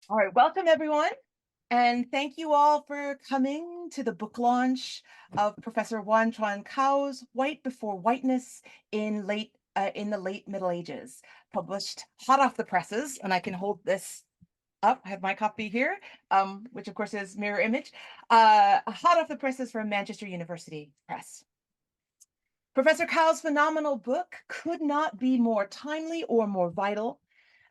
All right, welcome everyone. And thank you all for coming to the book launch of Professor Wan-Chuan Cao's White Before Whiteness in the late Middle Ages, published hot off the presses. And I can hold this up. I have my copy here, which of course is mirror image, hot off the presses from Manchester University Press. Professor Cao's phenomenal book could not be more timely or more vital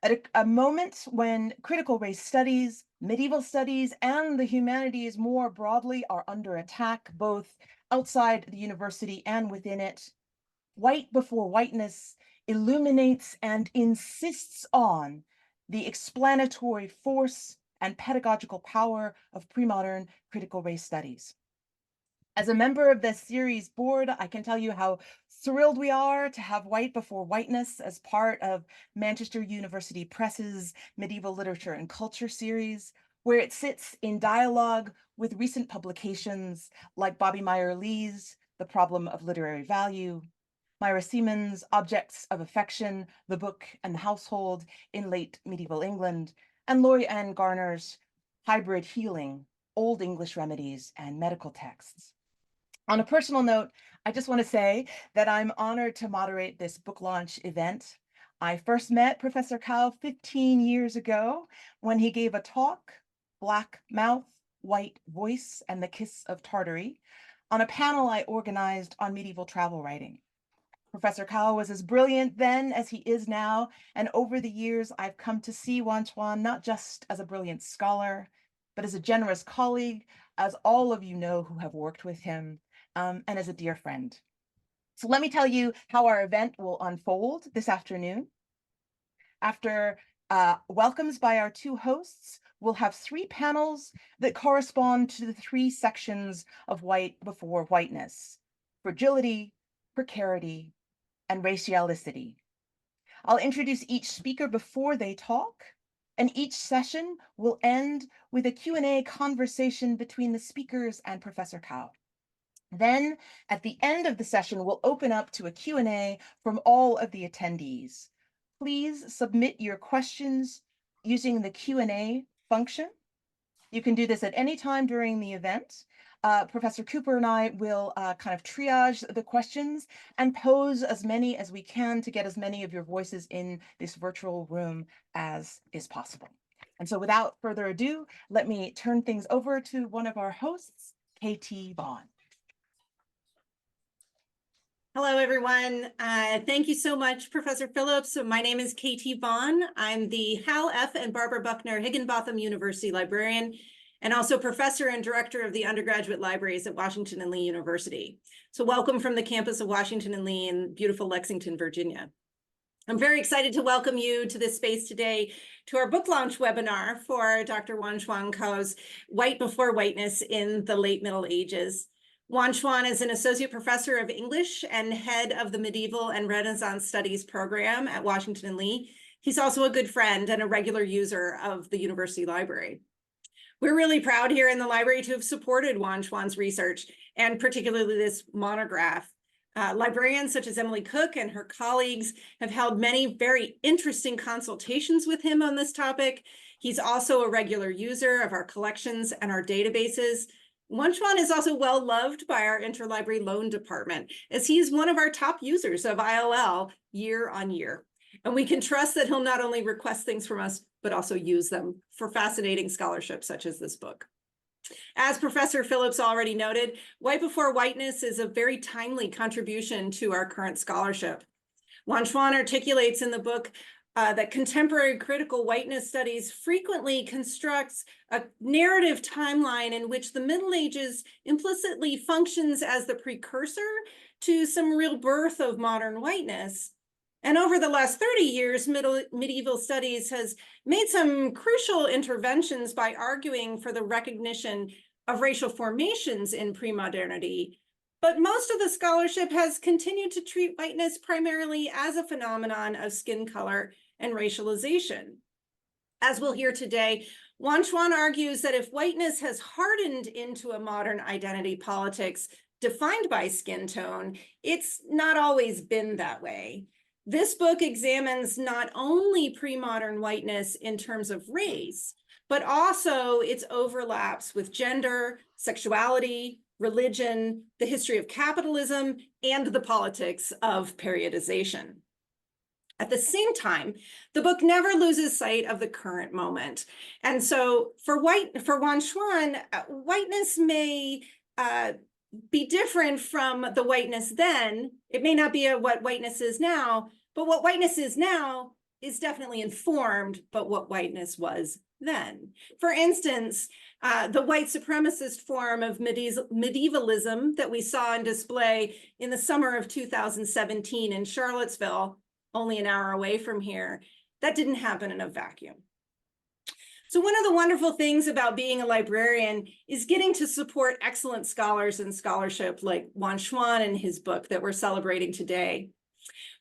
at a moment when critical race studies, medieval studies, and the humanities more broadly are under attack, both outside the university and within it. White Before Whiteness illuminates and insists on the explanatory force and pedagogical power of premodern critical race studies. As a member of the series board, I can tell you how thrilled we are to have White Before Whiteness as part of Manchester University Press's Medieval Literature and Culture series, where it sits in dialogue with recent publications like Bobby Meyer-Lee's The Problem of Literary Value, Myra Seaman's Objects of Affection, the Book and the Household in Late Medieval England, and Laurie Ann Garner's Hybrid Healing, Old English Remedies and Medical Texts. On a personal note, I just want to say that I'm honored to moderate this book launch event. I first met Professor Cao 15 years ago when he gave a talk, Black Mouth, White Voice, and the Kiss of Tartary, on a panel I organized on medieval travel writing. Professor Cao was as brilliant then as he is now, and over the years, I've come to see Wan-Chuan not just as a brilliant scholar, but as a generous colleague, as all of you know who have worked with him, and as a dear friend. So let me tell you how our event will unfold this afternoon. After welcomes by our two hosts, we'll have three panels that correspond to the three sections of White Before Whiteness: fragility, precarity, and racialicity. I'll introduce each speaker before they talk, and each session will end with a Q&A conversation between the speakers and Professor Cao. Then, at the end of the session, we'll open up to a Q&A from all of the attendees. Please submit your questions using the Q&A function. You can do this at any time during the event. Professor Cooper and I will kind of triage the questions and pose as many as we can to get as many of your voices in this virtual room as is possible. And so without further ado, let me turn things over to one of our hosts, KT Vaughn. Hello, everyone. Thank you so much, Professor Phillips. My name is KT Vaughn. I'm the Hal F. and Barbara Buckner Higginbotham University librarian, and also professor and director of the undergraduate libraries at Washington and Lee University. So welcome from the campus of Washington and Lee in beautiful Lexington, Virginia. I'm very excited to welcome you to this space today to our book launch webinar for Dr. Wan-Chuan Cao's White Before Whiteness in the Late Middle Ages. Wan-Chuan is an associate professor of English and head of the Medieval and Renaissance Studies program at Washington and Lee. He's also a good friend and a regular user of the university library. We're really proud here in the library to have supported Wan-Chuan's research, and particularly this monograph. Librarians such as Emily Cook and her colleagues have held many very interesting consultations with him on this topic. He's also a regular user of our collections and our databases. Wan-Chuan is also well loved by our interlibrary loan department, as he is one of our top users of ILL year on year. And we can trust that he'll not only request things from us, but also use them for fascinating scholarship such as this book. As Professor Phillips already noted, White Before Whiteness is a very timely contribution to our current scholarship. Wan-Chuan articulates in the book that contemporary critical whiteness studies frequently constructs a narrative timeline in which the Middle Ages implicitly functions as the precursor to some real birth of modern whiteness. And over the last 30 years, medieval studies has made some crucial interventions by arguing for the recognition of racial formations in premodernity. But most of the scholarship has continued to treat whiteness primarily as a phenomenon of skin color and racialization. As we'll hear today, Wan-Chuan argues that if whiteness has hardened into a modern identity politics defined by skin tone, it's not always been that way. This book examines not only pre-modern whiteness in terms of race, but also its overlaps with gender, sexuality, religion, the history of capitalism, and the politics of periodization. At the same time, the book never loses sight of the current moment. And so for Wan-Chuan, whiteness may be different from the whiteness then. It may not be what whiteness is now, but what whiteness is now is definitely informed by what whiteness was then. For instance, the white supremacist form of medievalism that we saw on display in the summer of 2017 in Charlottesville, only an hour away from here, that didn't happen in a vacuum. So one of the wonderful things about being a librarian is getting to support excellent scholars and scholarship like Wan-Chuan and his book that we're celebrating today.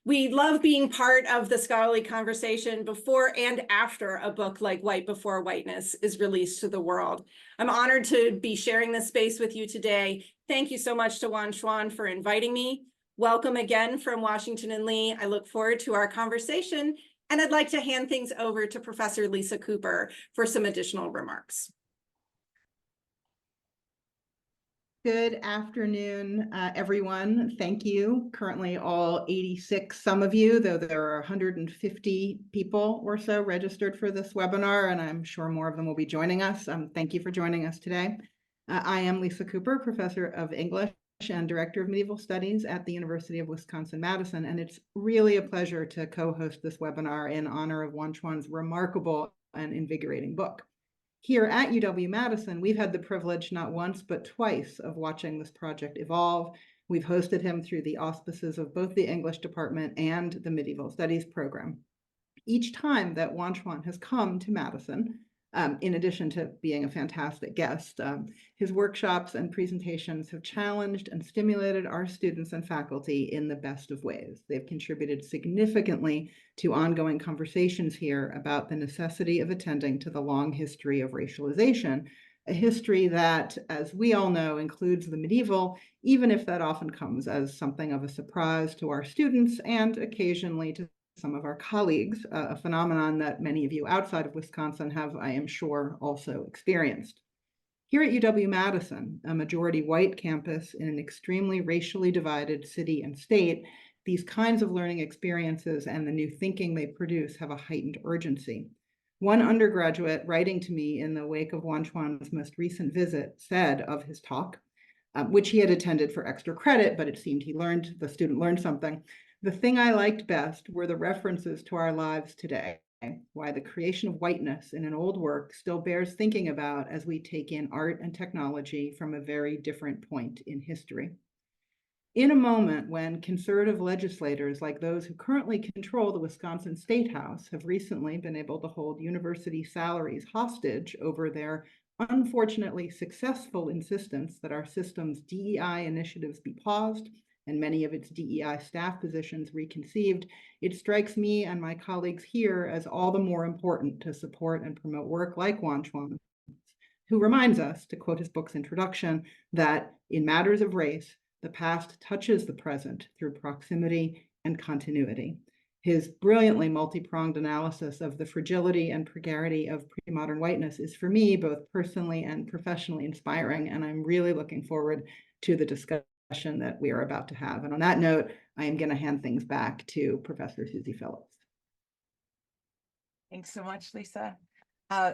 We love being part of the scholarly conversation before and after a book like White Before Whiteness is released to the world. I'm honored to be sharing this space with you today. Thank you so much to Wan-Chuan for inviting me. Welcome again from Washington and Lee. I look forward to our conversation, and I'd like to hand things over to Professor Lisa Cooper for some additional remarks. Good afternoon, everyone. Thank you. Currently all 86, some of you, though there are 150 people or so registered for this webinar, and I'm sure more of them will be joining us. Thank you for joining us today. I am Lisa Cooper, Professor of English and Director of Medieval Studies at the University of Wisconsin-Madison, and it's really a pleasure to co-host this webinar in honor of Wan-Chuan's remarkable and invigorating book. Here at UW-Madison, we've had the privilege not once but twice of watching this project evolve. We've hosted him through the auspices of both the English department and the Medieval Studies program. Each time that Wan-Chuan has come to Madison, in addition to being a fantastic guest, his workshops and presentations have challenged and stimulated our students and faculty in the best of ways. They've contributed significantly to ongoing conversations here about the necessity of attending to the long history of racialization, a history that, as we all know, includes the medieval, even if that often comes as something of a surprise to our students and occasionally to some of our colleagues, a phenomenon that many of you outside of Wisconsin have, I am sure, also experienced. Here at UW-Madison, a majority white campus in an extremely racially divided city and state, these kinds of learning experiences and the new thinking they produce have a heightened urgency. One undergraduate writing to me in the wake of Wan-Chuan's most recent visit said of his talk, which he had attended for extra credit, but it seemed the student learned something. The thing I liked best were the references to our lives today, why the creation of whiteness in an old work still bears thinking about as we take in art and technology from a very different point in history. In a moment when conservative legislators like those who currently control the Wisconsin State House have recently been able to hold university salaries hostage over their unfortunately successful insistence that our system's DEI initiatives be paused and many of its DEI staff positions reconceived, it strikes me and my colleagues here as all the more important to support and promote work like Wan-Chuan, who reminds us, to quote his book's introduction, that in matters of race, the past touches the present through proximity and continuity. His brilliantly multi-pronged analysis of the fragility and precarity of premodern whiteness is, for me, both personally and professionally inspiring, and I'm really looking forward to the discussion that we are about to have. And on that note, I am going to hand things back to Professor Susie Phillips. Thanks so much, Lisa.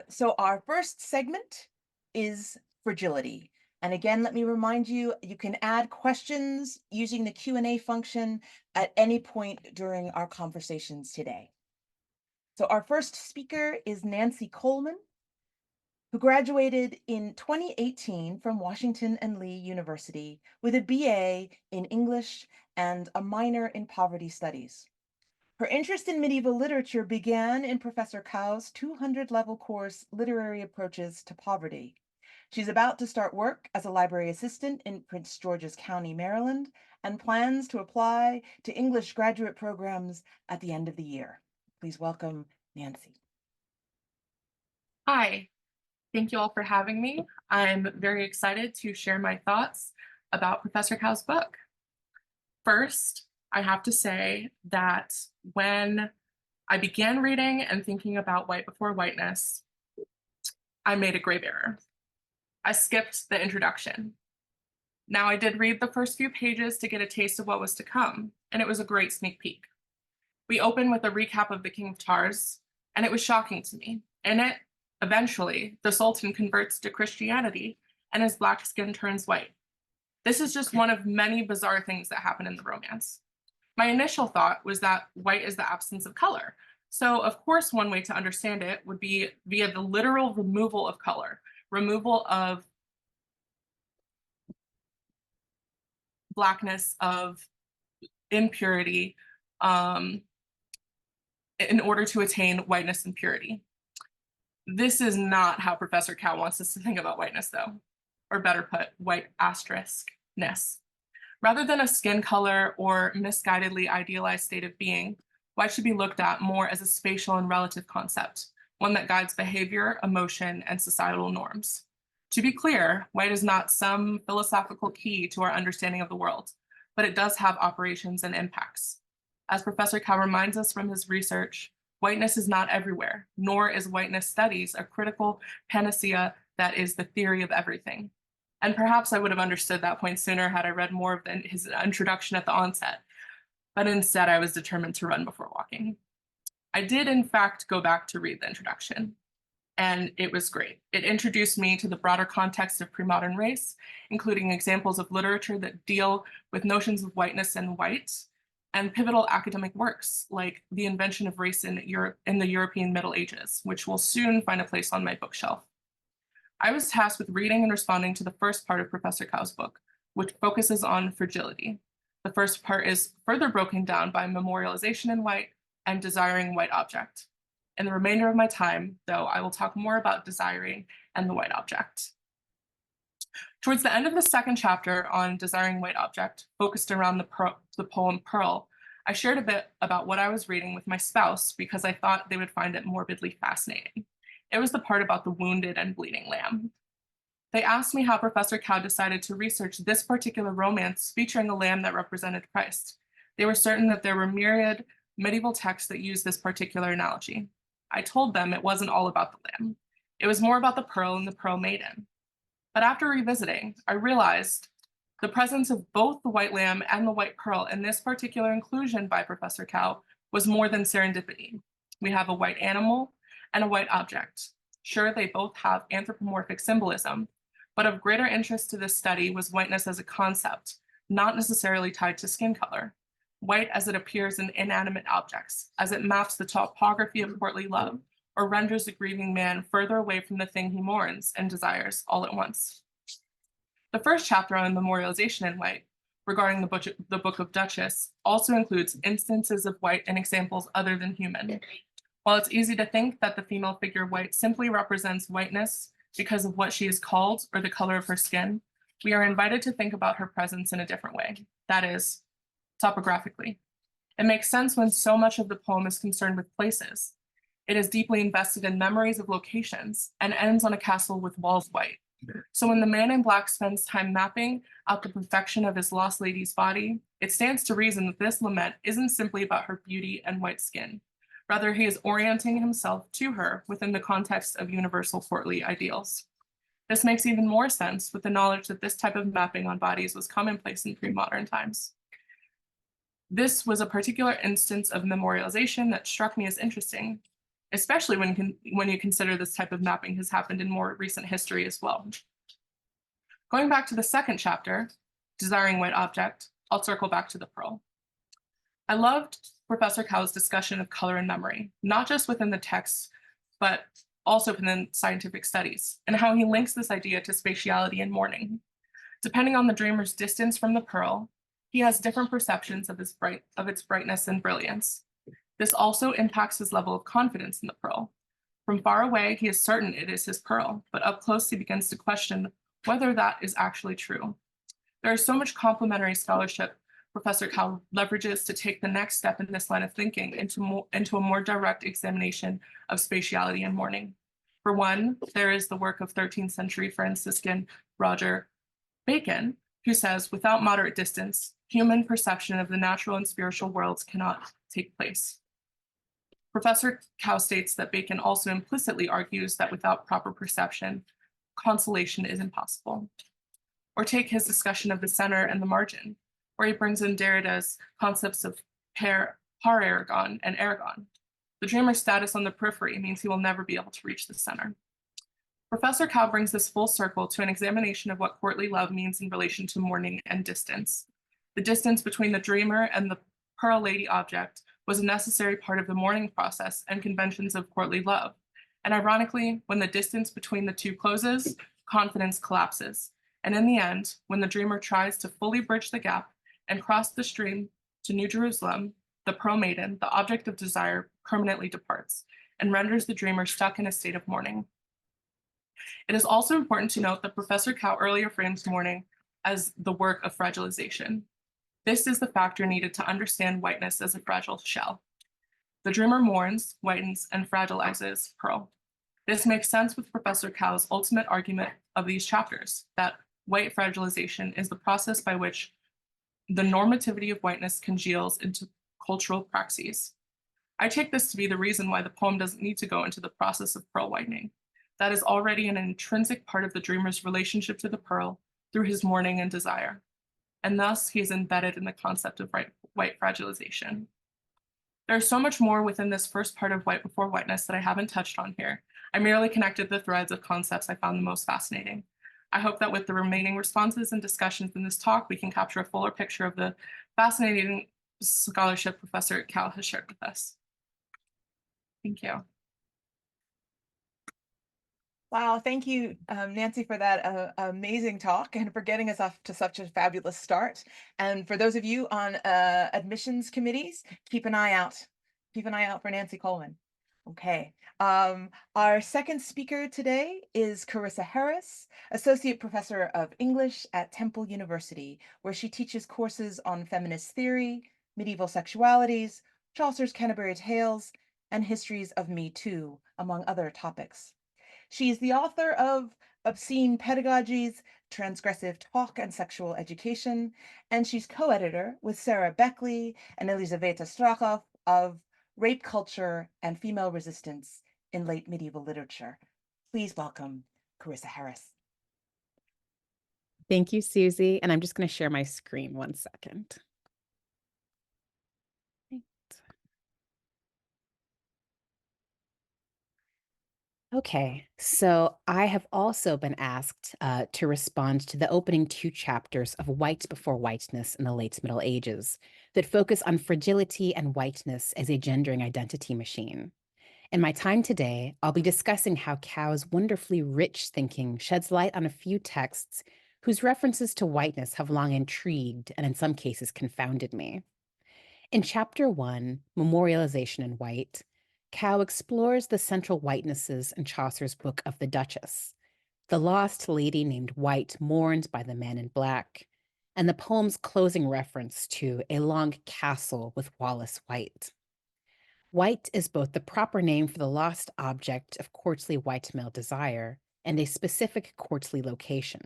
So our first segment is fragility. And again, let me remind you, you can add questions using the Q&A function at any point during our conversations today. So our first speaker is Nancy Coleman, who graduated in 2018 from Washington and Lee University with a BA in English and a minor in poverty studies. Her interest in medieval literature began in Professor Cow's 200-level course, Literary Approaches to Poverty. She's about to start work as a library assistant in Prince George's County, Maryland, and plans to apply to English graduate programs at the end of the year. Please welcome Nancy. Hi. Thank you all for having me. I'm very excited to share my thoughts about Professor Cow's book. First, I have to say that when I began reading and thinking about White Before Whiteness, I made a grave error. I skipped the introduction. Now, I did read the first few pages to get a taste of what was to come, and it was a great sneak peek. We open with a recap of the King of Tars, and it was shocking to me. In it, eventually, the Sultan converts to Christianity, and his black skin turns white. This is just one of many bizarre things that happen in the romance. My initial thought was that white is the absence of color. So, of course, one way to understand it would be via the literal removal of color, removal of blackness, of impurity, in order to attain whiteness and purity. This is not how Professor Cow wants us to think about whiteness, though, or better put, white asterisk-ness. Rather than a skin color or misguidedly idealized state of being, white should be looked at more as a spatial and relative concept, one that guides behavior, emotion, and societal norms. To be clear, white is not some philosophical key to our understanding of the world, but it does have operations and impacts. As Professor Cow reminds us from his research, whiteness is not everywhere, nor is whiteness studies a critical panacea that is the theory of everything. And perhaps I would have understood that point sooner had I read more of his introduction at the onset, but instead I was determined to run before walking. I did, in fact, go back to read the introduction, and it was great. It introduced me to the broader context of premodern race, including examples of literature that deal with notions of whiteness and white, and pivotal academic works like The Invention of Race in the European Middle Ages, which will soon find a place on my bookshelf. I was tasked with reading and responding to the first part of Professor Cow's book, which focuses on fragility. The first part is further broken down by memorialization in white and desiring white object. In the remainder of my time, though, I will talk more about desiring and the white object. Towards the end of the second chapter on desiring white object, focused around the poem Pearl, I shared a bit about what I was reading with my spouse because I thought they would find it morbidly fascinating. It was the part about the wounded and bleeding lamb. They asked me how Professor Cow decided to research this particular romance featuring a lamb that represented Christ. They were certain that there were myriad medieval texts that used this particular analogy. I told them it wasn't all about the lamb. It was more about the pearl and the pearl maiden. But after revisiting, I realized the presence of both the white lamb and the white pearl in this particular inclusion by Professor Cow was more than serendipity. We have a white animal and a white object. Sure, they both have anthropomorphic symbolism, but of greater interest to this study was whiteness as a concept, not necessarily tied to skin color. White as it appears in inanimate objects, as it maps the topography of courtly love, or renders a grieving man further away from the thing he mourns and desires all at once. The first chapter on memorialization in white, regarding the book of Duchess, also includes instances of white and examples other than human. While it's easy to think that the female figure white simply represents whiteness because of what she is called or the color of her skin, we are invited to think about her presence in a different way, that is, topographically. It makes sense when so much of the poem is concerned with places. It is deeply invested in memories of locations and ends on a castle with walls white. So when the man in black spends time mapping out the perfection of his lost lady's body, it stands to reason that this lament isn't simply about her beauty and white skin. Rather, he is orienting himself to her within the context of universal courtly ideals. This makes even more sense with the knowledge that this type of mapping on bodies was commonplace in pre-modern times. This was a particular instance of memorialization that struck me as interesting, especially when you consider this type of mapping has happened in more recent history as well. Going back to the second chapter, Desiring White Object, I'll circle back to the pearl. I loved Professor Cow's discussion of color and memory, not just within the text, but also within scientific studies, and how he links this idea to spatiality and mourning. Depending on the dreamer's distance from the pearl, he has different perceptions of its brightness and brilliance. This also impacts his level of confidence in the pearl. From far away, he is certain it is his pearl, but up close, he begins to question whether that is actually true. There is so much complementary scholarship Professor Cow leverages to take the next step in this line of thinking into a more direct examination of spatiality and mourning. For one, there is the work of 13th century Franciscan Roger Bacon, who says, without moderate distance, human perception of the natural and spiritual worlds cannot take place. Professor Cow states that Bacon also implicitly argues that without proper perception, consolation is impossible. Or take his discussion of the center and the margin, where he brings in Derrida's concepts of par-ergon and ergon. The dreamer's status on the periphery means he will never be able to reach the center. Professor Cow brings this full circle to an examination of what courtly love means in relation to mourning and distance. The distance between the dreamer and the pearl lady object was a necessary part of the mourning process and conventions of courtly love. And ironically, when the distance between the two closes, confidence collapses. And in the end, when the dreamer tries to fully bridge the gap and cross the stream to New Jerusalem, the pearl maiden, the object of desire, permanently departs and renders the dreamer stuck in a state of mourning. It is also important to note that Professor Cow earlier frames mourning as the work of fragilization. This is the factor needed to understand whiteness as a fragile shell. The dreamer mourns, whitens, and fragilizes pearl. This makes sense with Professor Cow's ultimate argument of these chapters, that white fragilization is the process by which the normativity of whiteness congeals into cultural praxes. I take this to be the reason why the poem doesn't need to go into the process of pearl whitening. That is already an intrinsic part of the dreamer's relationship to the pearl through his mourning and desire. And thus he is embedded in the concept of white fragilization. There's so much more within this first part of White Before Whiteness that I haven't touched on here. I merely connected the threads of concepts I found the most fascinating. I hope that with the remaining responses and discussions in this talk, we can capture a fuller picture of the fascinating scholarship Professor Cow has shared with us. Thank you. Wow, thank you, Nancy, for that amazing talk and for getting us off to such a fabulous start. And for those of you on admissions committees, keep an eye out. Keep an eye out for Nancy Coleman. Okay. Our second speaker today is Carissa Harris, Associate Professor of English at Temple University, where she teaches courses on feminist theory, medieval sexualities, Chaucer's Canterbury Tales, and histories of Me Too, among other topics. She is the author of Obscene Pedagogies, Transgressive Talk and Sexual Education, and she's co-editor with Sarah Beckley and Elisaveta Strachov of Rape Culture and Female Resistance in Late Medieval Literature. Please welcome Carissa Harris. Thank you, Susie. And I'm just going to share my screen 1 second. Okay, so I have also been asked to respond to the opening 2 chapters of White Before Whiteness in the Late Middle Ages that focus on fragility and whiteness as a gendering identity machine. In my time today, I'll be discussing how Cow's wonderfully rich thinking sheds light on a few texts whose references to whiteness have long intrigued and in some cases confounded me. In Chapter 1, Memorialization in White, Cow explores the central whitenesses in Chaucer's book of the Duchess, the lost lady named White mourned by the man in black, and the poem's closing reference to a long castle with Wallace White. White is both the proper name for the lost object of courtly white male desire and a specific courtly location.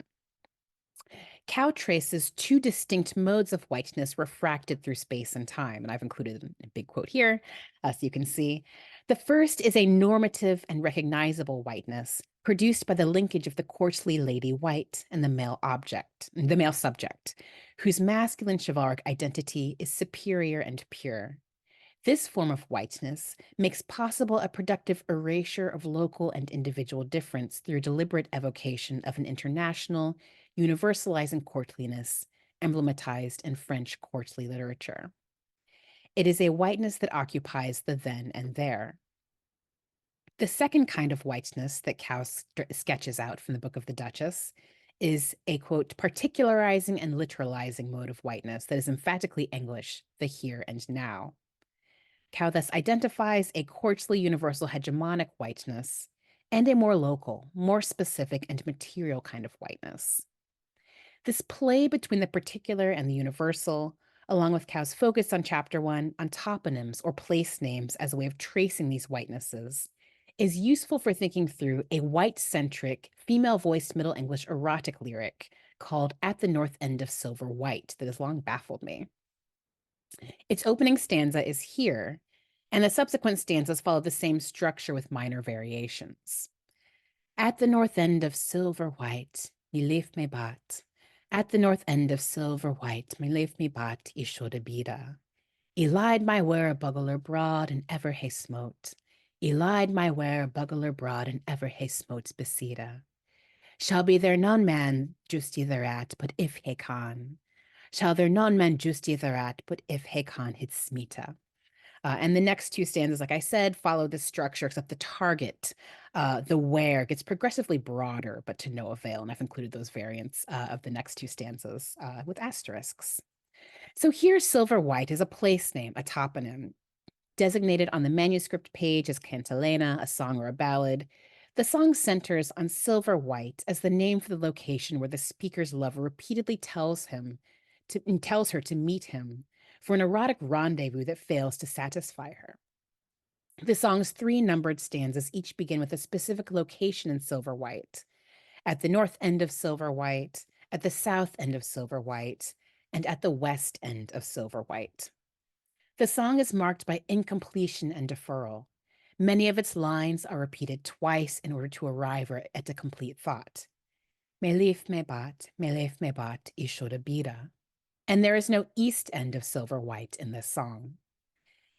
Cow traces 2 distinct modes of whiteness refracted through space and time, and I've included a big quote here, so you can see. The first is a normative and recognizable whiteness produced by the linkage of the courtly lady White and the male subject, whose masculine chivalric identity is superior and pure. This form of whiteness makes possible a productive erasure of local and individual difference through deliberate evocation of an international, universalizing courtliness emblematized in French courtly literature. It is a whiteness that occupies the then and there. The second kind of whiteness that Cow sketches out from the book of the Duchess is a, quote, particularizing and literalizing mode of whiteness that is emphatically English, the here and now. Cow thus identifies a courtly universal hegemonic whiteness and a more local, more specific and material kind of whiteness. This play between the particular and the universal, along with Cow's focus on Chapter 1 on toponyms or place names as a way of tracing these whitenesses, is useful for thinking through a white-centric, female-voiced Middle English erotic lyric called At the North End of Silver White that has long baffled me. Its opening stanza is here, And the subsequent stanzas follow the same structure with minor variations. At the north end of silver white, me leif me bat. At the north end of silver white, me leif me bat, I shoda bida. I lied my ware bugler broad and ever he smote. I lied my ware bugler broad and ever he smote besida. Shall be there none man justy thereat, but if he can. Shall there none man justy thereat, but if he can hit smita. And the next two stanzas, like I said, follow this structure, except the target, the where, gets progressively broader, but to no avail. And I've included those variants of the next two stanzas with asterisks. So here, Silver White is a place name, a toponym, designated on the manuscript page as cantilena, a song or a ballad. The song centers on Silver White as the name for the location where the speaker's lover repeatedly tells her to meet him for an erotic rendezvous that fails to satisfy her. The song's 3 numbered stanzas each begin with a specific location in Silver White: at the north end of Silver White, at the south end of Silver White, and at the west end of Silver White. The song is marked by incompletion and deferral. Many of its lines are repeated twice in order to arrive at a complete thought. Me leif me bat, I shoda bida. And there is no east end of Silver White in this song.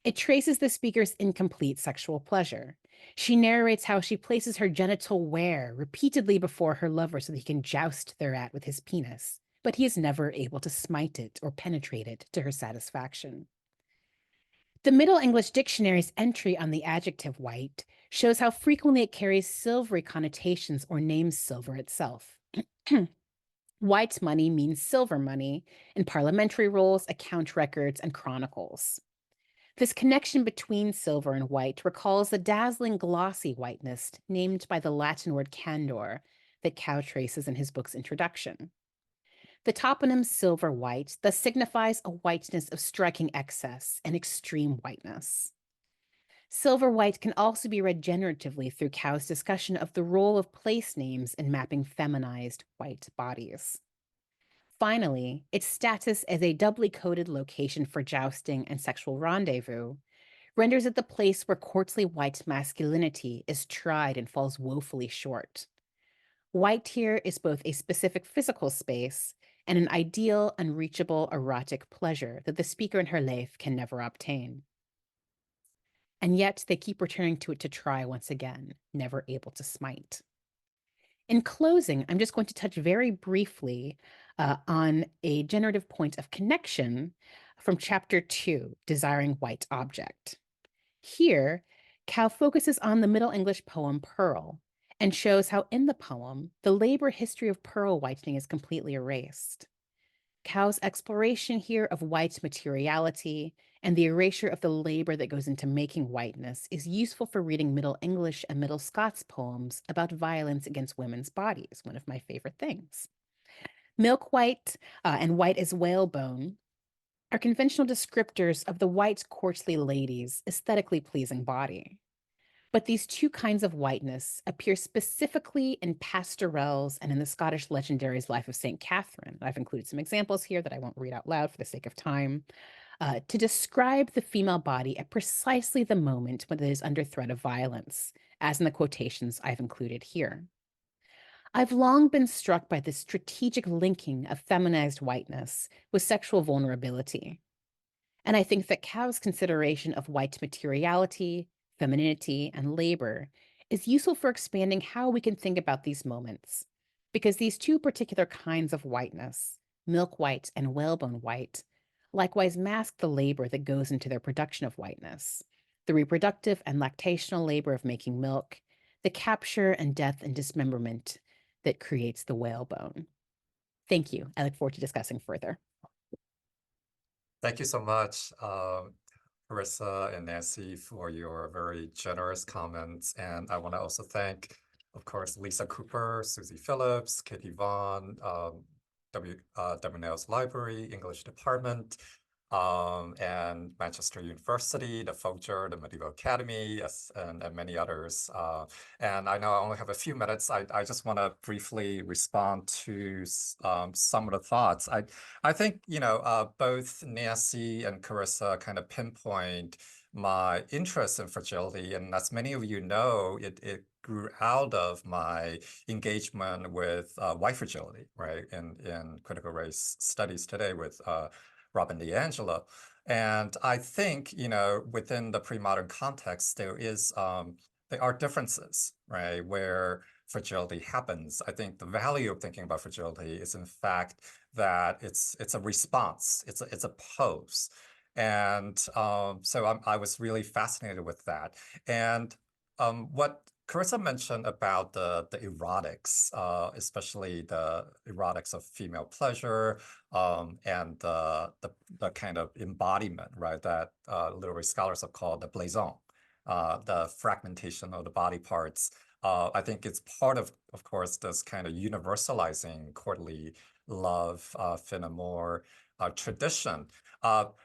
It traces the speaker's incomplete sexual pleasure. She narrates how she places her genital wear repeatedly before her lover so that he can joust thereat with his penis, but he is never able to smite it or penetrate it to her satisfaction. The Middle English Dictionary's entry on the adjective white shows how frequently it carries silvery connotations or names silver itself. White money means silver money in parliamentary rolls, account records, and chronicles. This connection between silver and white recalls the dazzling glossy whiteness named by the Latin word candor that Cow traces in his book's introduction. The toponym silver white thus signifies a whiteness of striking excess and extreme whiteness. Silver white can also be read generatively through Cow's discussion of the role of place names in mapping feminized white bodies. Finally, its status as a doubly coded location for jousting and sexual rendezvous renders it the place where courtly white masculinity is tried and falls woefully short. White here is both a specific physical space and an ideal, unreachable erotic pleasure that the speaker and her life can never obtain. And yet they keep returning to it to try once again, never able to smite. In closing, I'm just going to touch very briefly on a generative point of connection from Chapter 2, Desiring White Object. Here, Cow focuses on the Middle English poem Pearl and shows how in the poem, the labor history of pearl whitening is completely erased. Cow's exploration here of white materiality and the erasure of the labor that goes into making whiteness is useful for reading Middle English and Middle Scots poems about violence against women's bodies, one of my favorite things. Milk white and white as whalebone are conventional descriptors of the white courtly lady's aesthetically pleasing body. But these two kinds of whiteness appear specifically in pastorelles and in the Scottish legendary's Life of St. Catherine. I've included some examples here that I won't read out loud for the sake of time, to describe the female body at precisely the moment when it is under threat of violence, as in the quotations I've included here. I've long been struck by the strategic linking of feminized whiteness with sexual vulnerability. And I think that Cow's consideration of white materiality, femininity, and labor is useful for expanding how we can think about these moments, because these two particular kinds of whiteness, milk white and whalebone white, likewise mask the labor that goes into their production of whiteness, the reproductive and lactational labor of making milk, the capture and death and dismemberment that creates the whalebone. Thank you. I look forward to discussing further. Thank you so much, Carissa and Nancy, for your very generous comments. And I want to also thank, of course, Lisa Cooper, Susie Phillips, Katie Vaughn, W.N.L.'s Library, English Department, and Manchester University, the Folger, the Medieval Academy, and many others. And I know I only have a few minutes. I just want to briefly respond to some of the thoughts. I think, both Nancy and Carissa kind of pinpoint my interest in fragility, and as many of you know, it grew out of my engagement with white fragility, right, in critical race studies today with Robin DiAngelo. And I think, you know, within the pre-modern context, there are differences, right, where fragility happens. I think the value of thinking about fragility is, in fact, that it's a response, it's a pose. And so I was really fascinated with that. And what Carissa mentioned about the erotics, especially the erotics of female pleasure, and the kind of embodiment, right, that literary scholars have called the blazon, the fragmentation of the body parts. I think it's part of course, this kind of universalizing courtly love, fin amour tradition.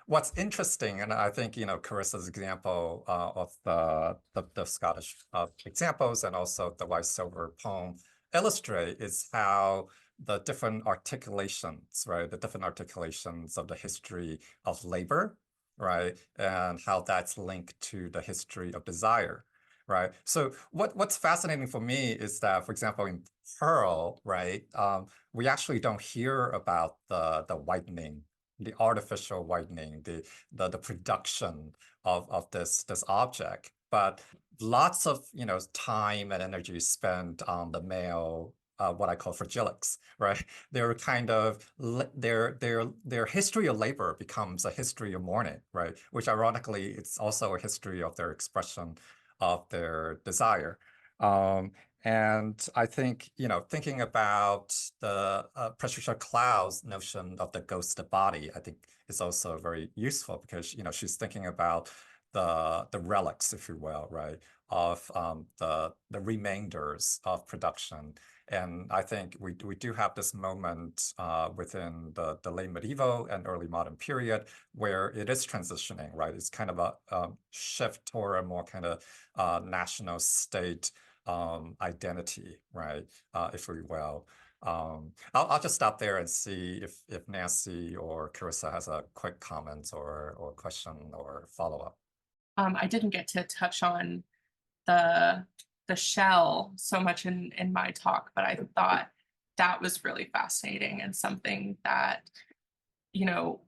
What's interesting, and I think, you know, Carissa's example of the Scottish examples and also the White Silver poem illustrate is how the different articulations, right, the different articulations of the history of labor, right, and how that's linked to the history of desire, right? So what's fascinating for me is that, for example, in Pearl, right, we actually don't hear about the whitening, the artificial whitening, the production of this object, but lots of, you know, time and energy spent on the male, what I call fragilics, right? They're kind of their history of labor becomes a history of mourning, right? Which ironically, it's also a history of their expression of their desire. And I think, you know, thinking about the Patricia Cloud's notion of the ghosted body, I think is also very useful because, you know, she's thinking about the relics, if you will, right, of the remainders of production. And I think we do have this moment within the late medieval and early modern period where it is transitioning, right? It's kind of a shift toward a more kind of national state identity, right, if we will. I'll just stop there and see if Nancy or Carissa has a quick comment or question or follow-up. I didn't get to touch on the shell so much in my talk, but I thought that was really fascinating and something that, you know,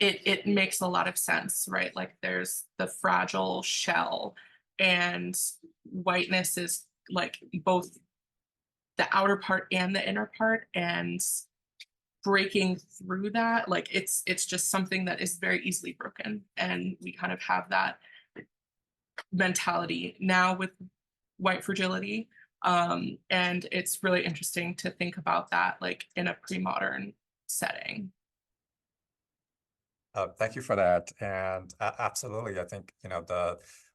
it makes a lot of sense, right? Like there's the fragile shell, and whiteness is like both the outer part and the inner part, and breaking through that, like it's just something that is very easily broken, and we kind of have that mentality now with white fragility. And it's really interesting to think about that like in a pre-modern setting. Thank you for that. And absolutely, I think, you know,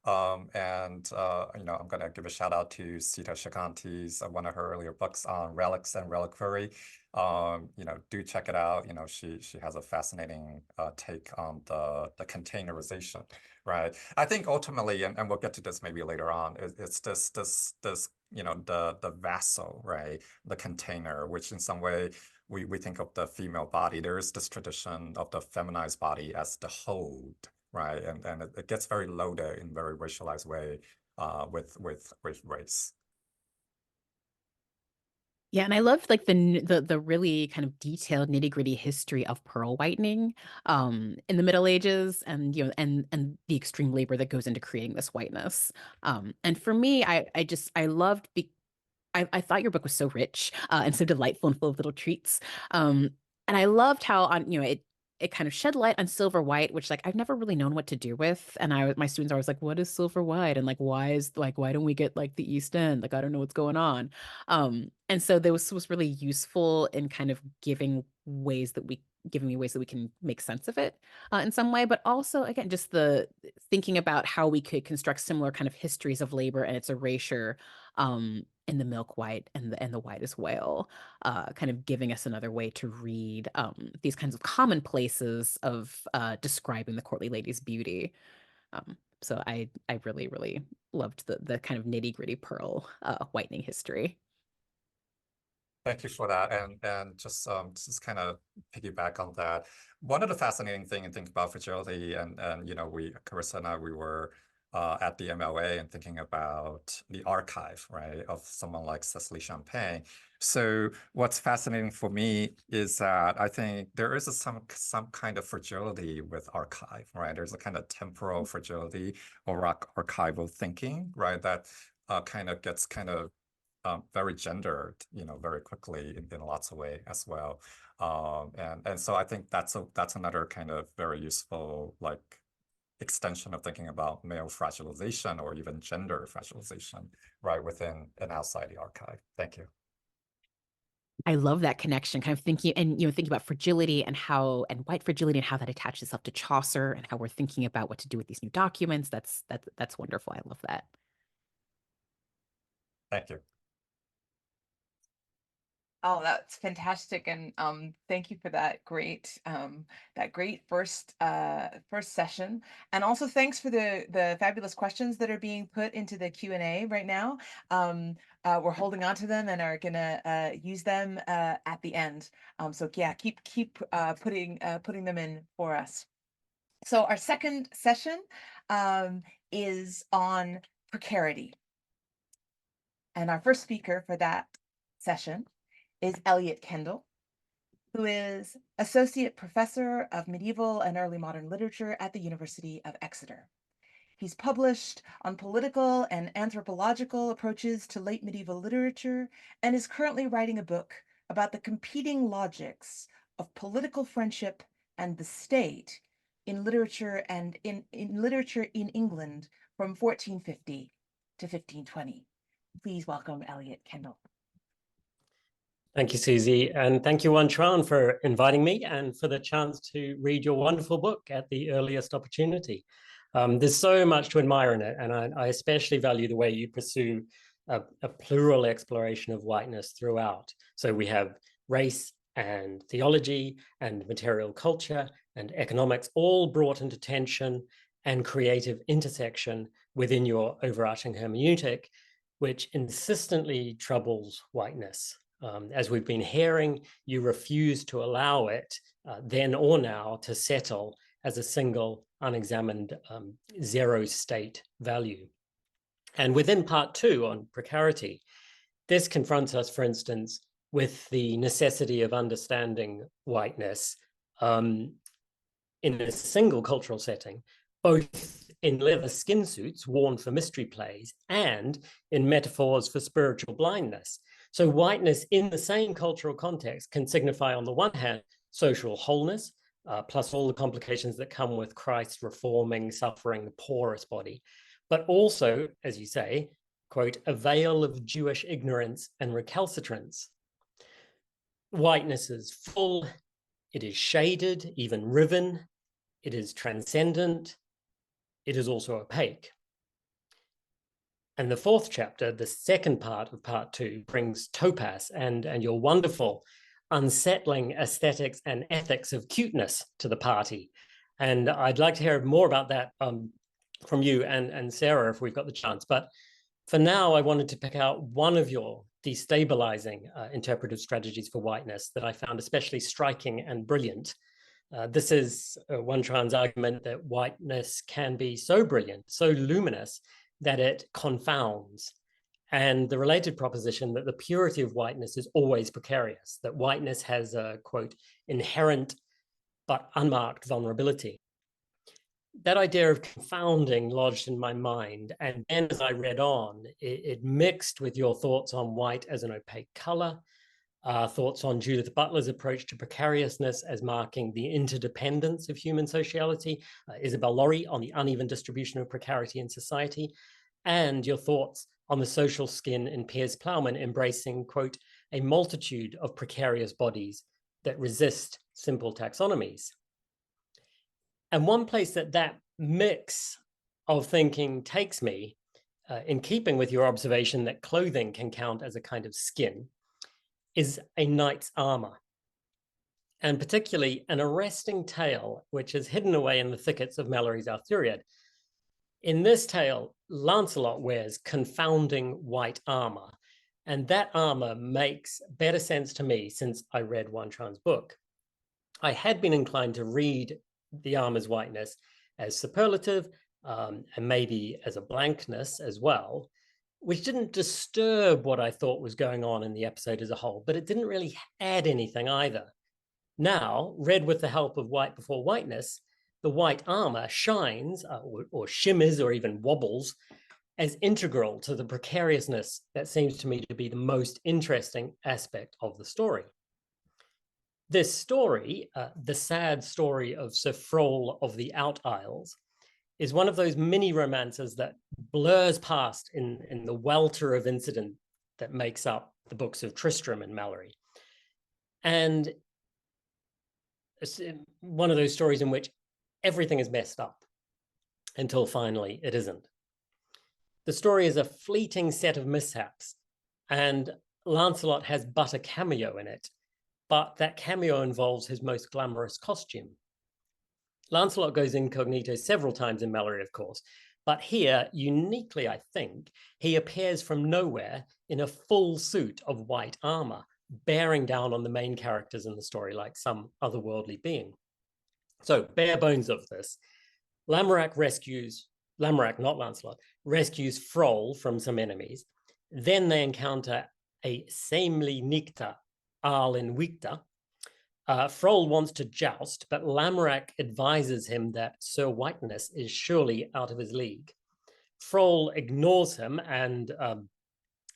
you know, I'm going to give a shout out to Sita Shakanti's one of her earlier books on relics and reliquary. You know, do check it out. You know, she has a fascinating take on the containerization, right? I think ultimately, and we'll get to this maybe later on, it's this you know, the vessel, right? The container, which in some way we think of the female body. There is this tradition of the feminized body as the hold, right? And it gets very loaded in very racialized way with race. Yeah, and I love like the really kind of detailed nitty-gritty history of pearl whitening in the Middle Ages, and you know, and the extreme labor that goes into creating this whiteness. And for me, I loved I thought your book was so rich and so delightful and full of little treats. And I loved how it kind of shed light on silver white, which like I've never really known what to do with. And my students are always like, what is silver white? And like why don't we get like the East End? Like I don't know what's going on. And so this was really useful in kind of giving me ways that we can make sense of it in some way, but also again just the thinking about how we could construct similar kind of histories of labor and its erasure in the milk white and the white as whale, kind of giving us another way to read these kinds of commonplaces of describing the courtly lady's beauty. So I really, really loved the kind of nitty gritty pearl whitening history. Thank you for that. And just kind of piggyback on that. One of the fascinating thing and think about fragility, and Carissa and I, we were at the MLA and thinking about the archive, right, of someone like Cecily Champagne. So what's fascinating for me is that I think there is some kind of fragility with archive, right? There's a kind of temporal fragility or archival thinking, right, that kind of gets very gendered, very quickly in lots of ways as well. And so I think that's another kind of very useful extension of thinking about male fragilization or even gender fragilization, right, within and outside the archive. Thank you. I love that connection, kind of thinking about fragility and white fragility and how that attaches itself to Chaucer and how we're thinking about what to do with these new documents. That's wonderful. I love that. Thank you. Oh, that's fantastic, and thank you for that great first session, and also thanks for the fabulous questions that are being put into the Q&A right now. We're holding on to them and are gonna use them at the end. So yeah, keep putting them in for us. So our second session is on precarity, and our first speaker for that session is Elliot Kendall, who is Associate Professor of Medieval and Early Modern Literature at the University of Exeter. He's published on political and anthropological approaches to late medieval literature and is currently writing a book about the competing logics of political friendship and the state in literature and in literature in England from 1450 to 1520. Please welcome Elliot Kendall. Thank you, Susie, and thank you, Wan-Chuan, for inviting me and for the chance to read your wonderful book at the earliest opportunity. There's so much to admire in it, and I especially value the way you pursue a plural exploration of whiteness throughout. So we have race and theology and material culture and economics all brought into tension and creative intersection within your overarching hermeneutic, which insistently troubles whiteness. As we've been hearing, you refuse to allow it then or now to settle as a single unexamined zero state value. And within part 2 on precarity, this confronts us, for instance, with the necessity of understanding whiteness in a single cultural setting, both in leather skin suits worn for mystery plays and in metaphors for spiritual blindness. So whiteness in the same cultural context can signify, on the one hand, social wholeness, plus all the complications that come with Christ reforming, suffering the porous body, but also, as you say, quote, a veil of Jewish ignorance and recalcitrance. Whiteness is full, it is shaded, even riven, it is transcendent, it is also opaque. And the fourth chapter, the second part of part 2, brings topaz and your wonderful, unsettling aesthetics and ethics of cuteness to the party. And I'd like to hear more about that from you and Sarah if we've got the chance. But for now, I wanted to pick out one of your destabilizing interpretive strategies for whiteness that I found especially striking and brilliant. This is Wan-Chuan's argument that whiteness can be so brilliant, so luminous, that it confounds, and the related proposition that the purity of whiteness is always precarious, that whiteness has a, quote, inherent but unmarked vulnerability. That idea of confounding lodged in my mind, and then as I read on, it mixed with your thoughts on white as an opaque color, thoughts on Judith Butler's approach to precariousness as marking the interdependence of human sociality, Isabel Laurie on the uneven distribution of precarity in society, and your thoughts on the social skin in Piers Plowman embracing, quote, a multitude of precarious bodies that resist simple taxonomies. And one place that mix of thinking takes me, in keeping with your observation that clothing can count as a kind of skin, is a knight's armor, and particularly an arresting tale which is hidden away in the thickets of Mallory's Arthuriad. In this tale, Lancelot wears confounding white armor, And that armor makes better sense to me since I read Wan-Chuan's book. I had been inclined to read the armor's whiteness as superlative and maybe as a blankness as well, which didn't disturb what I thought was going on in the episode as a whole, but it didn't really add anything either. Now, read with the help of white before whiteness, the white armor shines or shimmers or even wobbles as integral to the precariousness that seems to me to be the most interesting aspect of the story. This story, the sad story of Sir Frol of the Out Isles, is one of those mini romances that blurs past in the welter of incident that makes up the books of Tristram and Mallory. And it's one of those stories in which everything is messed up until finally it isn't. The story is a fleeting set of mishaps, and Lancelot has but a cameo in it, but that cameo involves his most glamorous costume. Lancelot goes incognito several times in Mallory, of course, but here, uniquely, I think, he appears from nowhere in a full suit of white armor, bearing down on the main characters in the story like some otherworldly being. So, bare bones of this, Lamorak, not Lancelot, rescues Frol from some enemies. Then they encounter a seemly Nicta, Arl in Wicta. Frol wants to joust, but Lamorak advises him that Sir Whiteness is surely out of his league. Frol ignores him and,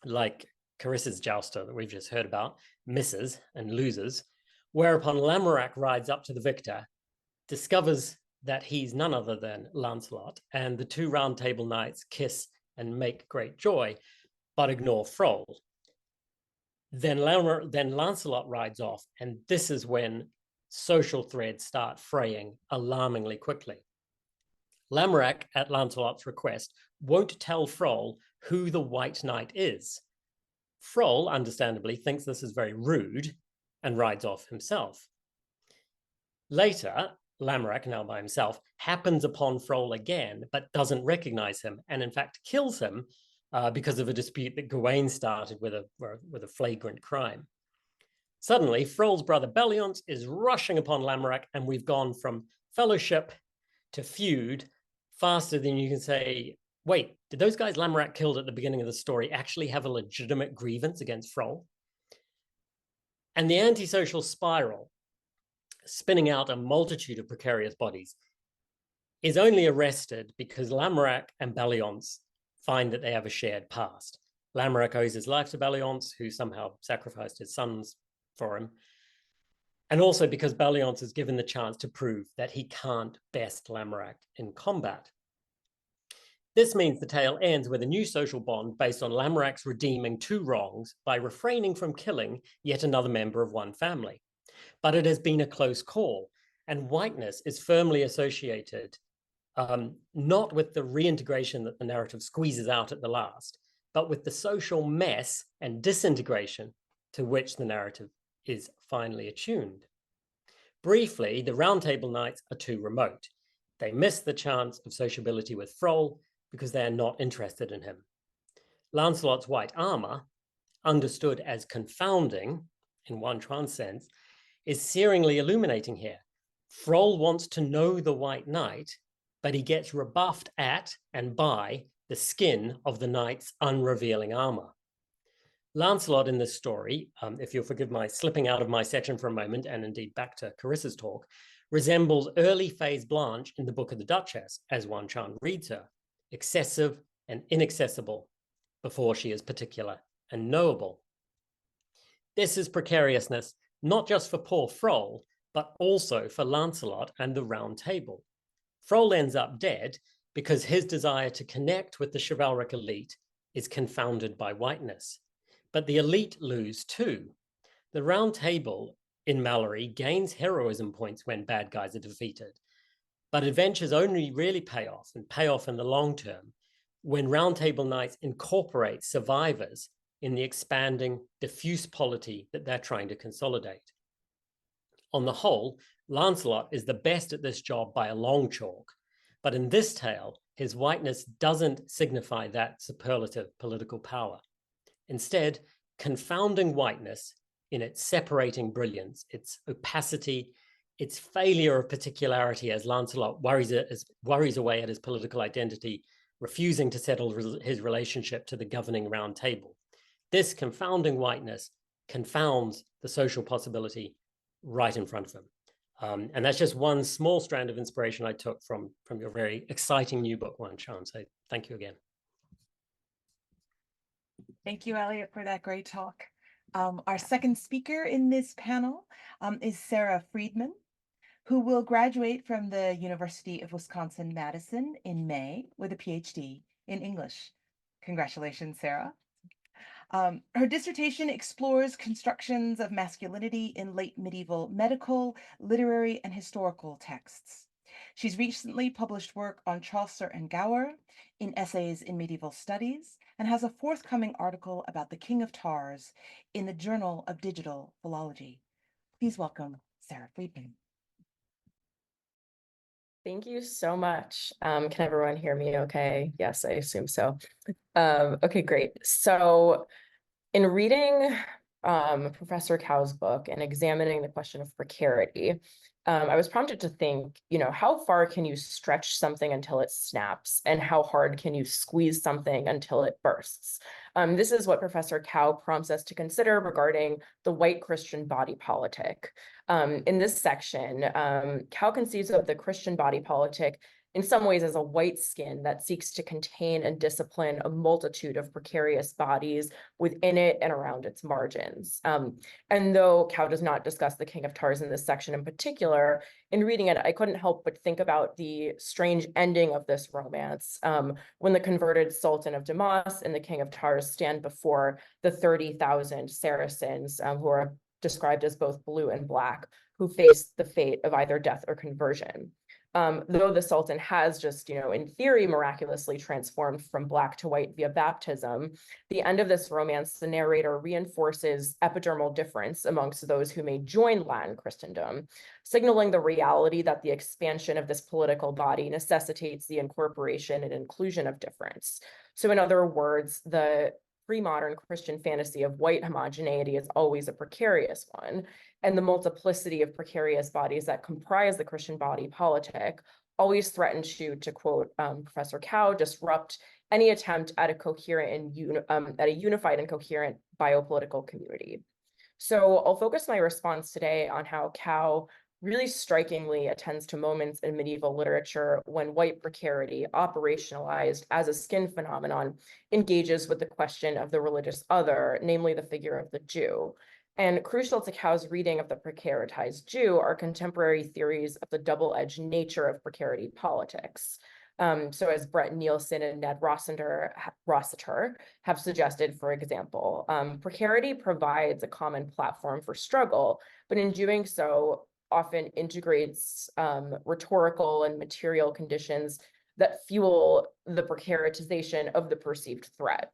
like Carissa's jouster that we've just heard about, misses and loses, whereupon Lamorak rides up to the victor, discovers that he's none other than Lancelot, and the two round table knights kiss and make great joy, but ignore Frol. Then Lancelot rides off, and this is when social threads start fraying alarmingly quickly. Lamorak, at Lancelot's request, won't tell Frol who the White Knight is. Frol, understandably, thinks this is very rude and rides off himself. Later, Lamorak, now by himself, happens upon Frol again, but doesn't recognize him, and in fact kills him because of a dispute that Gawain started with a flagrant crime. Suddenly, Frol's brother Belliance is rushing upon Lamorak, and we've gone from fellowship to feud faster than you can say, wait, did those guys Lamorak killed at the beginning of the story actually have a legitimate grievance against Frol? And the antisocial spiral, spinning out a multitude of precarious bodies, is only arrested because Lamorak and Belliance find that they have a shared past. Lamorak owes his life to Belliance, who somehow sacrificed his sons for him, and also because Belliance is given the chance to prove that he can't best Lamorak in combat. This means the tale ends with a new social bond based on Lamorak's redeeming two wrongs by refraining from killing yet another member of one family. But it has been a close call, and whiteness is firmly associated not with the reintegration that the narrative squeezes out at the last, but with the social mess and disintegration to which the narrative is finally attuned. Briefly, the Round Table Knights are too remote. They miss the chance of sociability with Frol because they are not interested in him. Lancelot's white armor, understood as confounding in Wan-Chuan's sense, is searingly illuminating here. Frol wants to know the White Knight, but he gets rebuffed at and by the skin of the knight's unrevealing armor. Lancelot in this story, if you'll forgive my slipping out of my section for a moment, and indeed back to Carissa's talk, resembles early phase Blanche in the Book of the Duchess, as Wan-Chuan reads her, excessive and inaccessible before she is particular and knowable. This is precariousness, not just for poor Frol, but also for Lancelot and the Round Table. Frol ends up dead because his desire to connect with the chivalric elite is confounded by whiteness. But the elite lose too. The Round Table in Mallory gains heroism points when bad guys are defeated, but adventures only really pay off in the long term when Round Table Knights incorporate survivors in the expanding, diffuse polity that they're trying to consolidate. On the whole, Lancelot is the best at this job by a long chalk, but in this tale, his whiteness doesn't signify that superlative political power. Instead, confounding whiteness in its separating brilliance, its opacity, its failure of particularity as Lancelot worries away at his political identity, refusing to settle his relationship to the governing round table. This confounding whiteness confounds the social possibility right in front of him. And that's just one small strand of inspiration I took from your very exciting new book, Wan-Chuan. So thank you again. Thank you, Elliot, for that great talk. Our second speaker in this panel is Sarah Friedman, who will graduate from the University of Wisconsin-Madison in May with a PhD in English. Congratulations, Sarah. Her dissertation explores constructions of masculinity in late medieval medical, literary, and historical texts. She's recently published work on Chaucer and Gower in Essays in Medieval Studies, and has a forthcoming article about the King of Tars in the Journal of Digital Philology. Please welcome Sarah Friedman. Thank you so much. Can everyone hear me okay? Yes, I assume so. Okay, great. So in reading Professor Cow's book and examining the question of precarity, I was prompted to think, how far can you stretch something until it snaps, and how hard can you squeeze something until it bursts? This is what Professor Cow prompts us to consider regarding the white Christian body politic. In this section, Cow conceives of the Christian body politic in some ways as a white skin that seeks to contain and discipline a multitude of precarious bodies within it and around its margins. And though Cow does not discuss the King of Tars in this section in particular, in reading it, I couldn't help but think about the strange ending of this romance when the converted Sultan of Damas and the King of Tars stand before the 30,000 Saracens who are described as both blue and black, who face the fate of either death or conversion. Though the Sultan has just, in theory, miraculously transformed from black to white via baptism, the end of this romance, the narrator reinforces epidermal difference amongst those who may join Latin Christendom, signaling the reality that the expansion of this political body necessitates the incorporation and inclusion of difference. So in other words, the premodern Christian fantasy of white homogeneity is always a precarious one, and the multiplicity of precarious bodies that comprise the Christian body politic always threaten to quote Professor Cow, disrupt any attempt at a unified and coherent biopolitical community. So I'll focus my response today on how Cow really strikingly attends to moments in medieval literature when white precarity, operationalized as a skin phenomenon, engages with the question of the religious other, namely the figure of the Jew. And crucial to Cow's reading of the precaritized Jew are contemporary theories of the double-edged nature of precarity politics. So as Brett Nielsen and Ned Rossiter have suggested, for example, precarity provides a common platform for struggle, but in doing so, often integrates rhetorical and material conditions that fuel the precaritization of the perceived threat.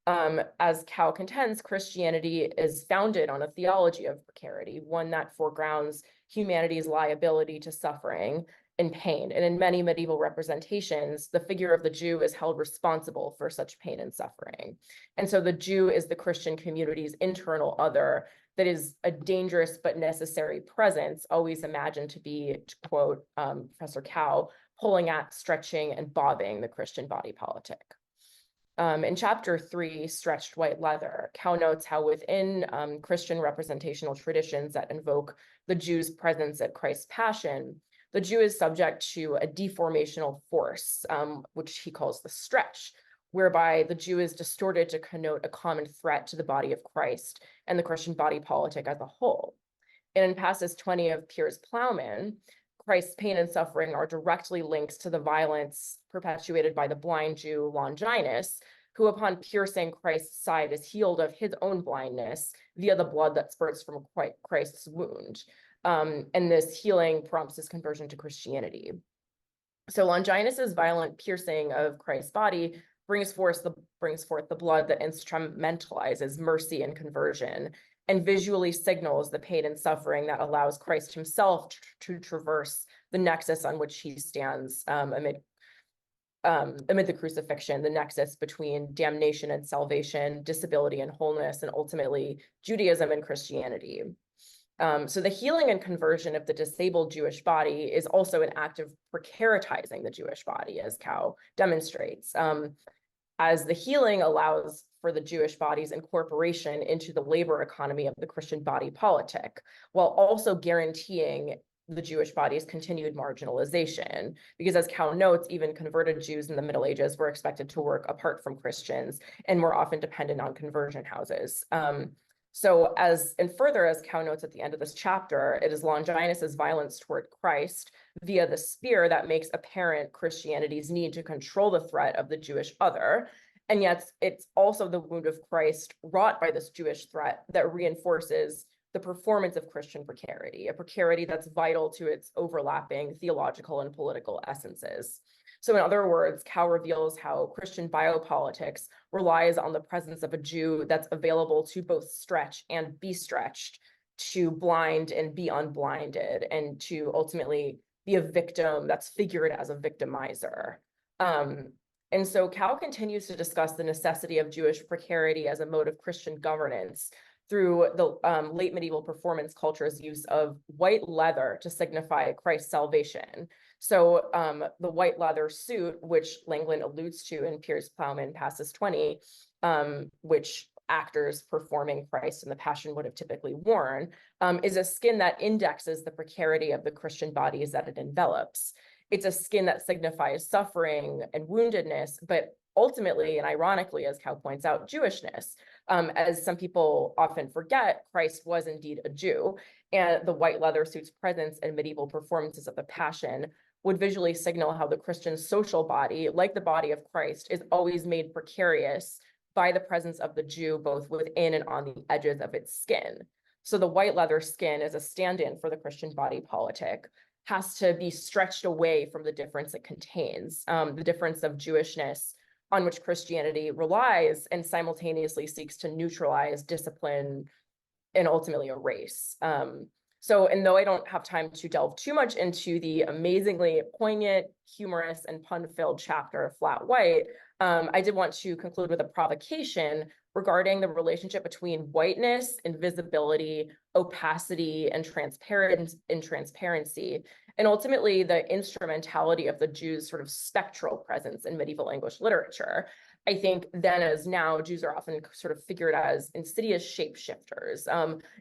As Cow contends, Christianity is founded on a theology of precarity, one that foregrounds humanity's liability to suffering and pain. And in many medieval representations, the figure of the Jew is held responsible for such pain and suffering. And so the Jew is the Christian community's internal other that is a dangerous but necessary presence, always imagined to be, to quote Professor Cow, pulling at, stretching, and bobbing the Christian body politic. In chapter 3, Stretched White Leather, Cow notes how within Christian representational traditions that invoke the Jew's presence at Christ's passion, the Jew is subject to a deformational force, which he calls the stretch, whereby the Jew is distorted to connote a common threat to the body of Christ and the Christian body politic as a whole. And in Passus 20 of Piers Plowman, Christ's pain and suffering are directly linked to the violence perpetuated by the blind Jew Longinus, who upon piercing Christ's side is healed of his own blindness via the blood that spurts from Christ's wound. And this healing prompts his conversion to Christianity. So Longinus's violent piercing of Christ's body brings forth the blood that instrumentalizes mercy and conversion, and visually signals the pain and suffering that allows Christ himself to traverse the nexus on which he stands amid amid the crucifixion, the nexus between damnation and salvation, disability and wholeness, and ultimately Judaism and Christianity. So the healing and conversion of the disabled Jewish body is also an act of precaritizing the Jewish body, as Cao demonstrates, as the healing allows for the Jewish body's incorporation into the labor economy of the Christian body politic, while also guaranteeing the Jewish body's continued marginalization. Because as Cao notes, even converted Jews in the Middle Ages were expected to work apart from Christians and more often dependent on conversion houses. So further, as Cao notes at the end of this chapter, it is Longinus's violence toward Christ via the spear that makes apparent Christianity's need to control the threat of the Jewish other. And yet it's also the wound of Christ wrought by this Jewish threat that reinforces the performance of Christian precarity, a precarity that's vital to its overlapping theological and political essences. So in other words, Cao reveals how Christian biopolitics relies on the presence of a Jew that's available to both stretch and be stretched, to blind and be unblinded, and to ultimately be a victim that's figured as a victimizer. And so Cao continues to discuss the necessity of Jewish precarity as a mode of Christian governance through the late medieval performance culture's use of white leather to signify Christ's salvation. So the white leather suit, which Langland alludes to in Piers Plowman Passus 20, which actors performing Christ in the Passion would have typically worn, is a skin that indexes the precarity of the Christian bodies that it envelops. It's a skin that signifies suffering and woundedness, but ultimately, and ironically, as Cao points out, Jewishness. As some people often forget, Christ was indeed a Jew, and the white leather suit's presence in medieval performances of the Passion would visually signal how the Christian social body, like the body of Christ, is always made precarious by the presence of the Jew, both within and on the edges of its skin. So the white leather skin as a stand-in for the Christian body politic has to be stretched away from the difference it contains, the difference of Jewishness on which Christianity relies and simultaneously seeks to neutralize, discipline, and ultimately erase. And though I don't have time to delve too much into the amazingly poignant, humorous, and pun-filled chapter of Flat White, I did want to conclude with a provocation regarding the relationship between whiteness, invisibility, opacity, and transparency, and ultimately the instrumentality of the Jews' sort of spectral presence in medieval English literature. I think then as now, Jews are often sort of figured as insidious shapeshifters,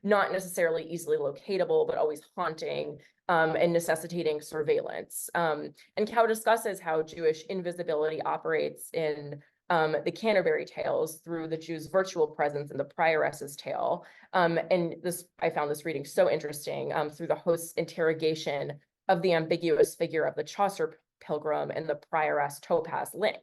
not necessarily easily locatable, but always haunting and necessitating surveillance. And Cao discusses how Jewish invisibility operates in the Canterbury Tales through the Jew's virtual presence in the prioress's tale. And I found this reading so interesting through the host's interrogation of the ambiguous figure of the Chaucer pilgrim and the prioress topaz link.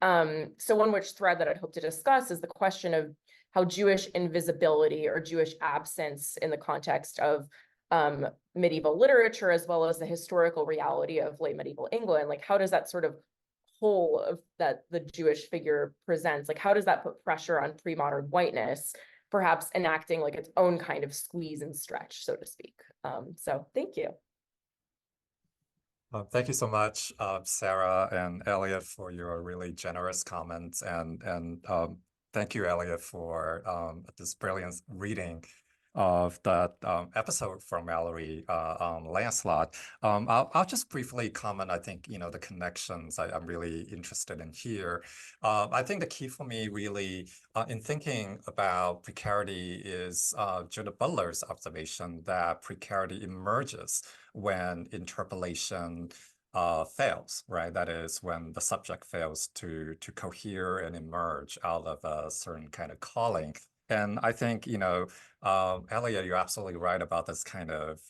So one which thread that I'd hope to discuss is the question of how Jewish invisibility or Jewish absence in the context of medieval literature, as well as the historical reality of late medieval England, like how does that sort of whole of that the Jewish figure presents, like how does that put pressure on pre-modern whiteness, perhaps enacting like its own kind of squeeze and stretch, so to speak. So thank you. Thank you so much, Sarah and Elliot, for your really generous comments, and thank you, Elliot, for this brilliant reading of that episode from Mallory on Lancelot. I'll just briefly comment. I think the connections I'm really interested in here. I think the key for me really in thinking about precarity is Judith Butler's observation that precarity emerges when interpolation fails, right? That is when the subject fails to cohere and emerge out of a certain kind of calling. And I think, Elliot, you're absolutely right about this kind of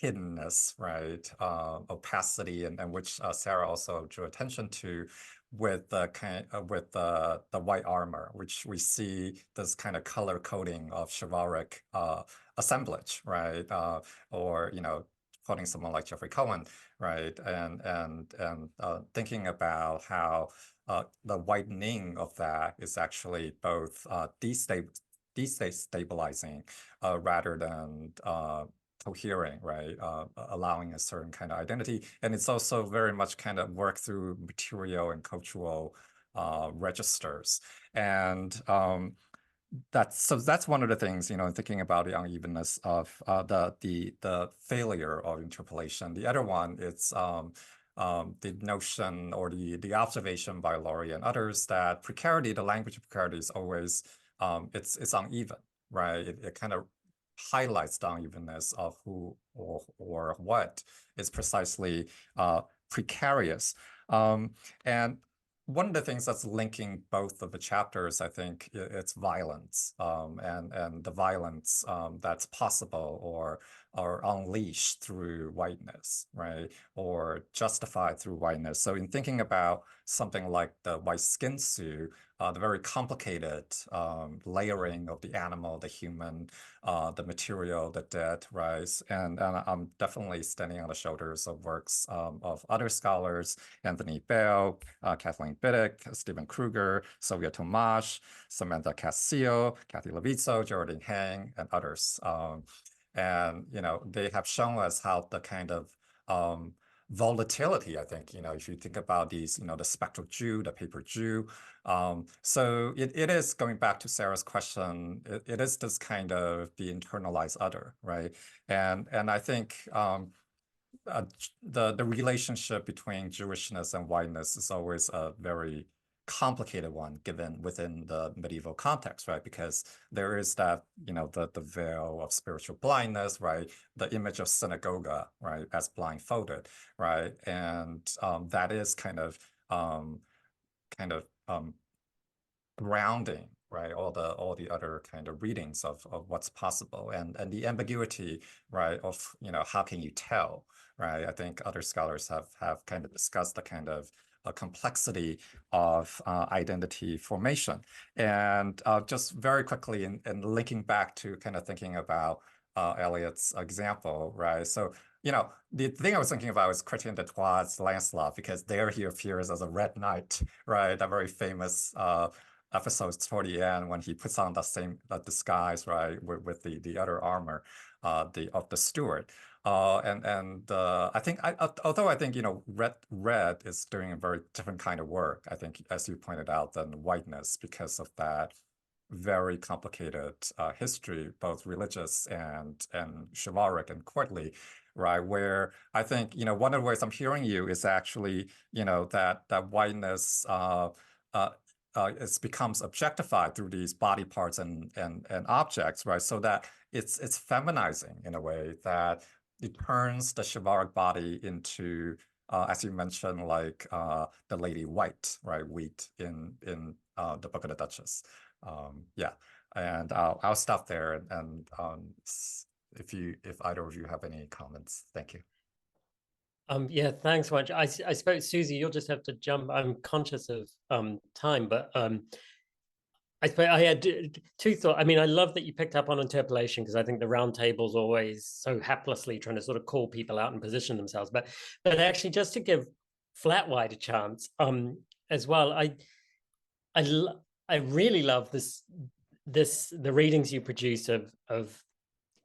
hiddenness, right? Opacity, and which Sarah also drew attention to with the white armor, which we see this kind of color coding of chivalric assemblage, right? Or quoting someone like Jeffrey Cohen, right? And thinking about how the whitening of that is actually both destabilizing rather than cohering, right? Allowing a certain kind of identity. And it's also very much kind of work through material and cultural registers. And that's one of the things, thinking about the unevenness of the failure of interpolation. The other one is the notion or the observation by Laurie and others that precarity, the language of precarity, is always it's uneven, right? It kind of highlights the unevenness of who or what is precisely precarious. And one of the things that's linking both of the chapters, I think, it's violence and the violence that's possible or unleashed through whiteness, right? Or justified through whiteness. So in thinking about something like the white skin suit, the very complicated layering of the animal, the human, the material, the dead, right? And I'm definitely standing on the shoulders of works of other scholars, Anthony Bell, Kathleen Biddick, Stephen Kruger, Sylvia Tomasz, Samantha Castillo, Kathy Levizzo, Geraldine Hang, and others. And, they have shown us how the kind of volatility, I think, if you think about these, the spectral Jew, the paper Jew. So it is, going back to Sarah's question, it is this kind of the internalized other, right? And I think the relationship between Jewishness and whiteness is always a very complicated one given within the medieval context, right? Because there is that, the veil of spiritual blindness, right? The image of synagogue, right, as blindfolded, right? And that is kind of grounding, right? All the other kind of readings of what's possible, and the ambiguity, right, of how can you tell, right? I think other scholars have kind of discussed the kind of complexity of identity formation. And just very quickly, and linking back to kind of thinking about Eliot's example, right? So, the thing I was thinking about is Chrétien de Troyes' Lancelot, because there he appears as a red knight, right? That very famous episodes toward the end when he puts on the same disguise, right, with the other armor of the steward. I think although I think red is doing a very different kind of work, I think, as you pointed out, than whiteness, because of that very complicated history, both religious and chivalric and courtly, right? Where I think one of the ways I'm hearing you is actually that whiteness it becomes objectified through these body parts and objects, right? So that it's feminizing in a way that it turns the chivalric body into, as you mentioned, like the Lady White, right? Wheat in the Book of the Duchess. Yeah, and I'll stop there. And if either of you have any comments, thank you. Yeah, thanks much. I suppose, Susie, you'll just have to jump. I'm conscious of time, but I suppose I had two thoughts. I mean, I love that you picked up on interpolation, because I think the round table's always so haplessly trying to sort of call people out and position themselves. But actually, just to give Flat White a chance as well, I really love the readings you produce of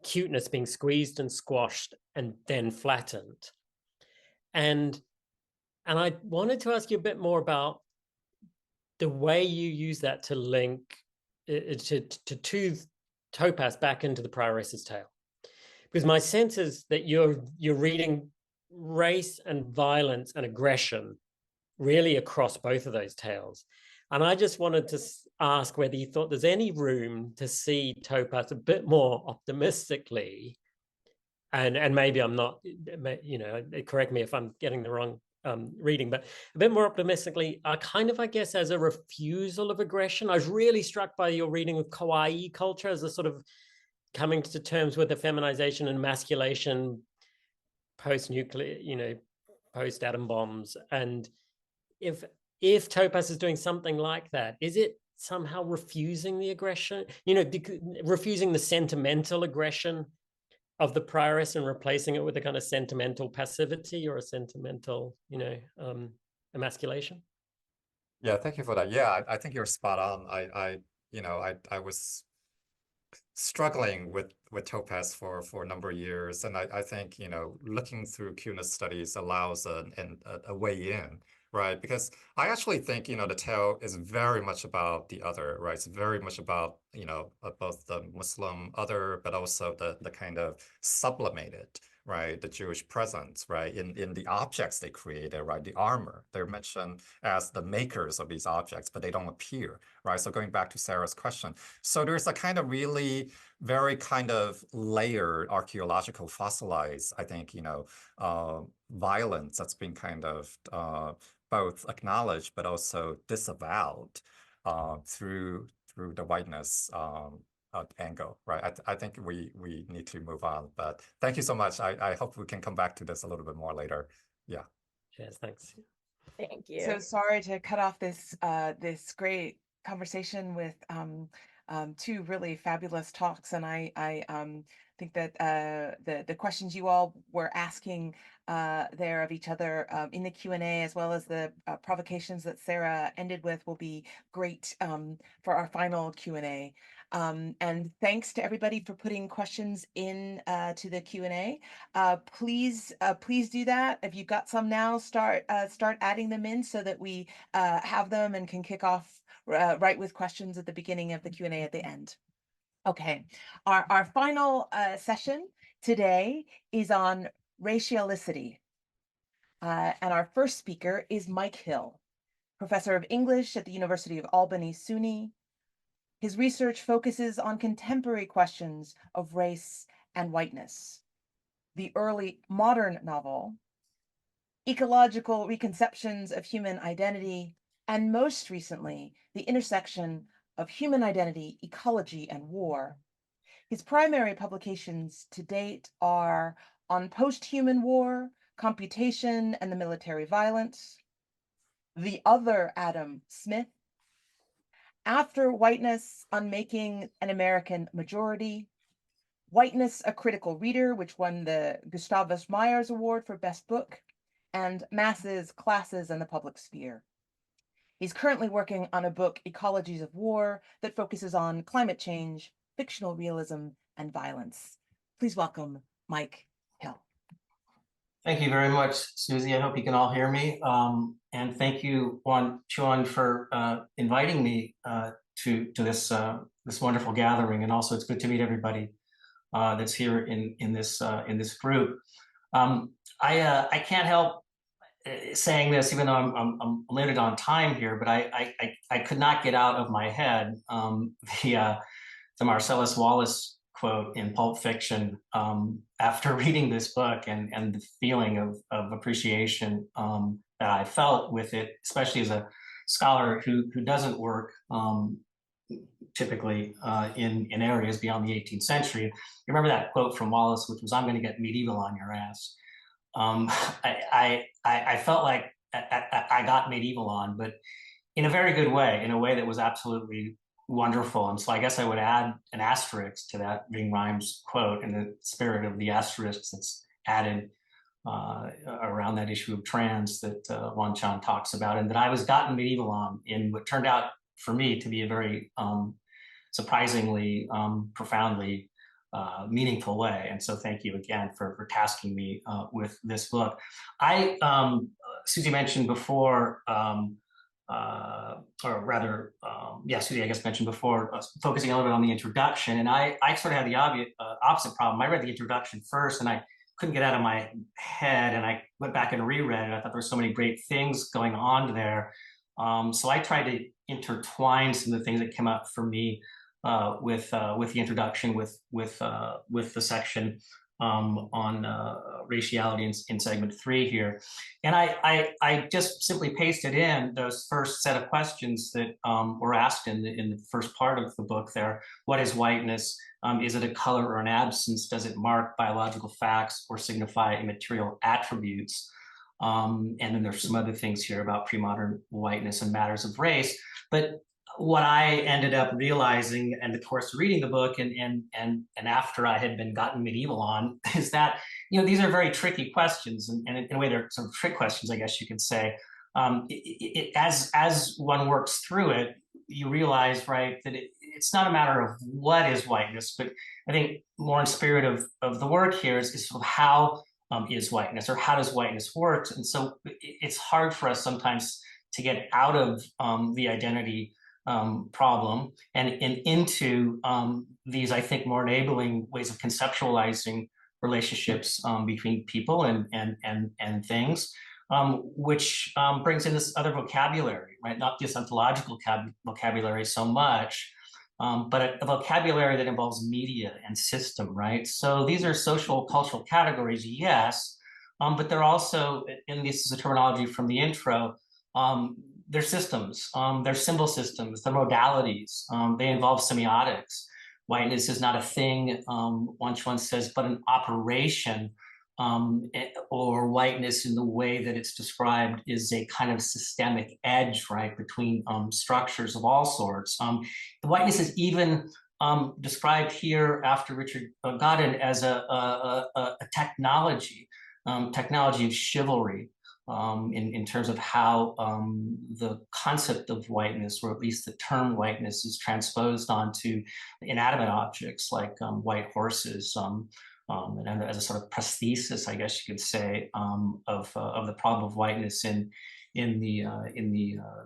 cuteness being squeezed and squashed and then flattened. And I wanted to ask you a bit more about the way you use that to link to Topaz back into the Prioress's Tale, because my sense is that you're reading race and violence and aggression really across both of those tales. And I just wanted to ask whether you thought there's any room to see Topaz a bit more optimistically. And maybe I'm not, correct me if I'm getting the wrong reading, but a bit more optimistically, I guess, as a refusal of aggression. I was really struck by your reading of kawaii culture as a sort of coming to terms with the feminization and emasculation post-nuclear, post-atom bombs. And if Topaz is doing something like that, is it somehow refusing the aggression, refusing the sentimental aggression of the prioress and replacing it with a kind of sentimental passivity or a sentimental, emasculation? Yeah, thank you for that. Yeah, I think you're spot on. I was struggling with topaz for a number of years, and I think looking through queerness studies allows a way in, right? Because I actually think the tale is very much about the other, right? It's very much about both the Muslim other, but also the kind of sublimated, right? The Jewish presence, right? In the objects they created, right? The armor, they're mentioned as the makers of these objects, but they don't appear, right? So going back to Sarah's question, so there's a kind of really very kind of layered archaeological fossilized, I think, violence that's been kind of both acknowledged but also disavowed through the whiteness angle, right? I think we need to move on, but thank you so much. I hope we can come back to this a little bit more later. Yeah. Cheers, thanks. Thank you. So sorry to cut off this this great conversation with two really fabulous talks, and I think that the questions you all were asking there of each other in the Q&A, as well as the provocations that Sarah ended with, will be great for our final Q&A. And thanks to everybody for putting questions in to the Q&A. Please do that. If you've got some now, start adding them in so that we have them and can kick off right with questions at the beginning of the Q&A at the end. Okay, our final session today is on racialicity. And our first speaker is Mike Hill, professor of English at the University of Albany, SUNY. His research focuses on contemporary questions of race and whiteness, the early modern novel, ecological reconceptions of human identity, and most recently, the intersection of human identity, ecology, and war. His primary publications to date are on post-human war, computation, and the military violence, The Other Adam Smith, After Whiteness, Unmaking an American Majority, Whiteness, a Critical Reader, which won the Gustavus Myers Award for Best Book, and Masses, Classes, and the Public Sphere. He's currently working on a book, Ecologies of War, that focuses on climate change, fictional realism, and violence. Please welcome Mike Hill. Thank you very much, Susie. I hope you can all hear me. And thank you, Wan-Chuan, for inviting me to this wonderful gathering. And also, it's good to meet everybody that's here in this group. I can't help saying this, even though I'm limited on time here, but I could not get out of my head the Marcellus Wallace quote in Pulp Fiction after reading this book, and the feeling of appreciation that I felt with it, especially as a scholar who doesn't work typically in areas beyond the 18th century. You remember that quote from Wallace, which was, "I'm going to get medieval on your ass." I felt like I got medieval on, but in a very good way, in a way that was absolutely wonderful. And so I guess I would add an asterisk to that Ving Rhames quote in the spirit of the asterisks that's added around that issue of trans that Wan-Chuan talks about, and that I was gotten medieval on in what turned out for me to be a very surprisingly profoundly meaningful way. And so thank you again for tasking me with this book. Susie mentioned before, Susie, I guess, mentioned before, focusing a little bit on the introduction. And I sort of had the opposite problem. I read the introduction first and I couldn't get out of my head, and I went back and reread it. I thought there were so many great things going on there. So I tried to intertwine some of the things that came up for me with the introduction, with the section on raciality in segment 3 here. And I just simply pasted in those first set of questions that were asked in the first part of the book there. What is whiteness? Is it a color or an absence? Does it mark biological facts or signify immaterial attributes? And then there's some other things here about premodern whiteness and matters of race. But what I ended up realizing, and of course reading the book and after I had been gotten medieval on, is that these are very tricky questions, and in a way they're some trick questions, I guess you could say. As one works through it, you realize, right, that it's not a matter of what is whiteness, but I think more in spirit of the work here is sort of how is whiteness, or how does whiteness work? And so it's hard for us sometimes to get out of the identity problem and into these, I think, more enabling ways of conceptualizing relationships between people and things, which brings in this other vocabulary, right? Not just ontological vocabulary so much, but a vocabulary that involves media and system, right? So these are social cultural categories, yes, but they're also, and this is a terminology from the intro, they're systems, they're symbol systems, they're modalities, they involve semiotics. Whiteness is not a thing, Wan-Chuan says, but an operation, or whiteness in the way that it's described is a kind of systemic edge, right, between structures of all sorts. The whiteness is even described here after Richard Godin as a technology, technology of chivalry, in terms of how the concept of whiteness, or at least the term whiteness, is transposed onto inanimate objects like white horses, and as a sort of prosthesis, I guess you could say, of the problem of whiteness in the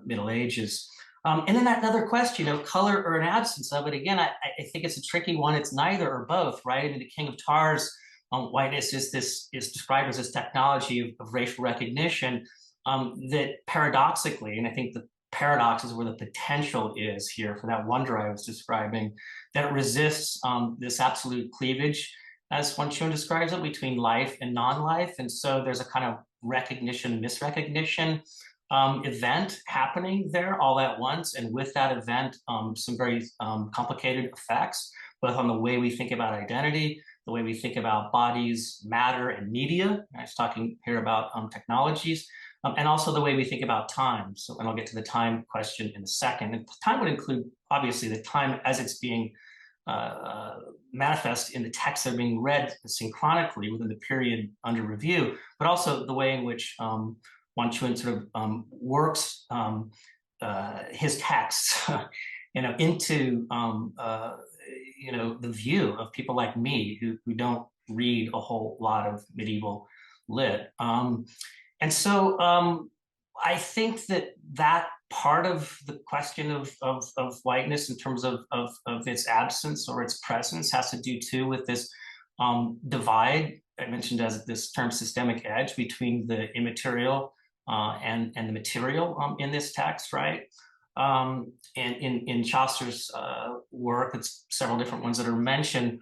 Middle Ages. And then that other question, color or an absence of it. Again, I think it's a tricky one. It's neither or both, right? I mean, the King of Tars, whiteness is described as this technology of racial recognition that paradoxically, and I think the paradox is where the potential is here for that wonder I was describing, that it resists this absolute cleavage, as Wan-Chuan describes it, between life and non-life. And so there's a kind of recognition, misrecognition event happening there all at once. And with that event, some very complicated effects, both on the way we think about identity, the way we think about bodies, matter, and media. I was talking here about technologies, and also the way we think about time. So, and I'll get to the time question in a second. And time would include, obviously, the time as it's being manifest in the texts that are being read synchronically within the period under review, but also the way in which Wan-Chuan sort of works his texts, into the view of people like me who don't read a whole lot of medieval lit. And so I think that part of the question of whiteness in terms of its absence or its presence has to do too with this divide I mentioned as this term systemic edge between the immaterial and the material in this text, right? And in Chaucer's work, it's several different ones that are mentioned.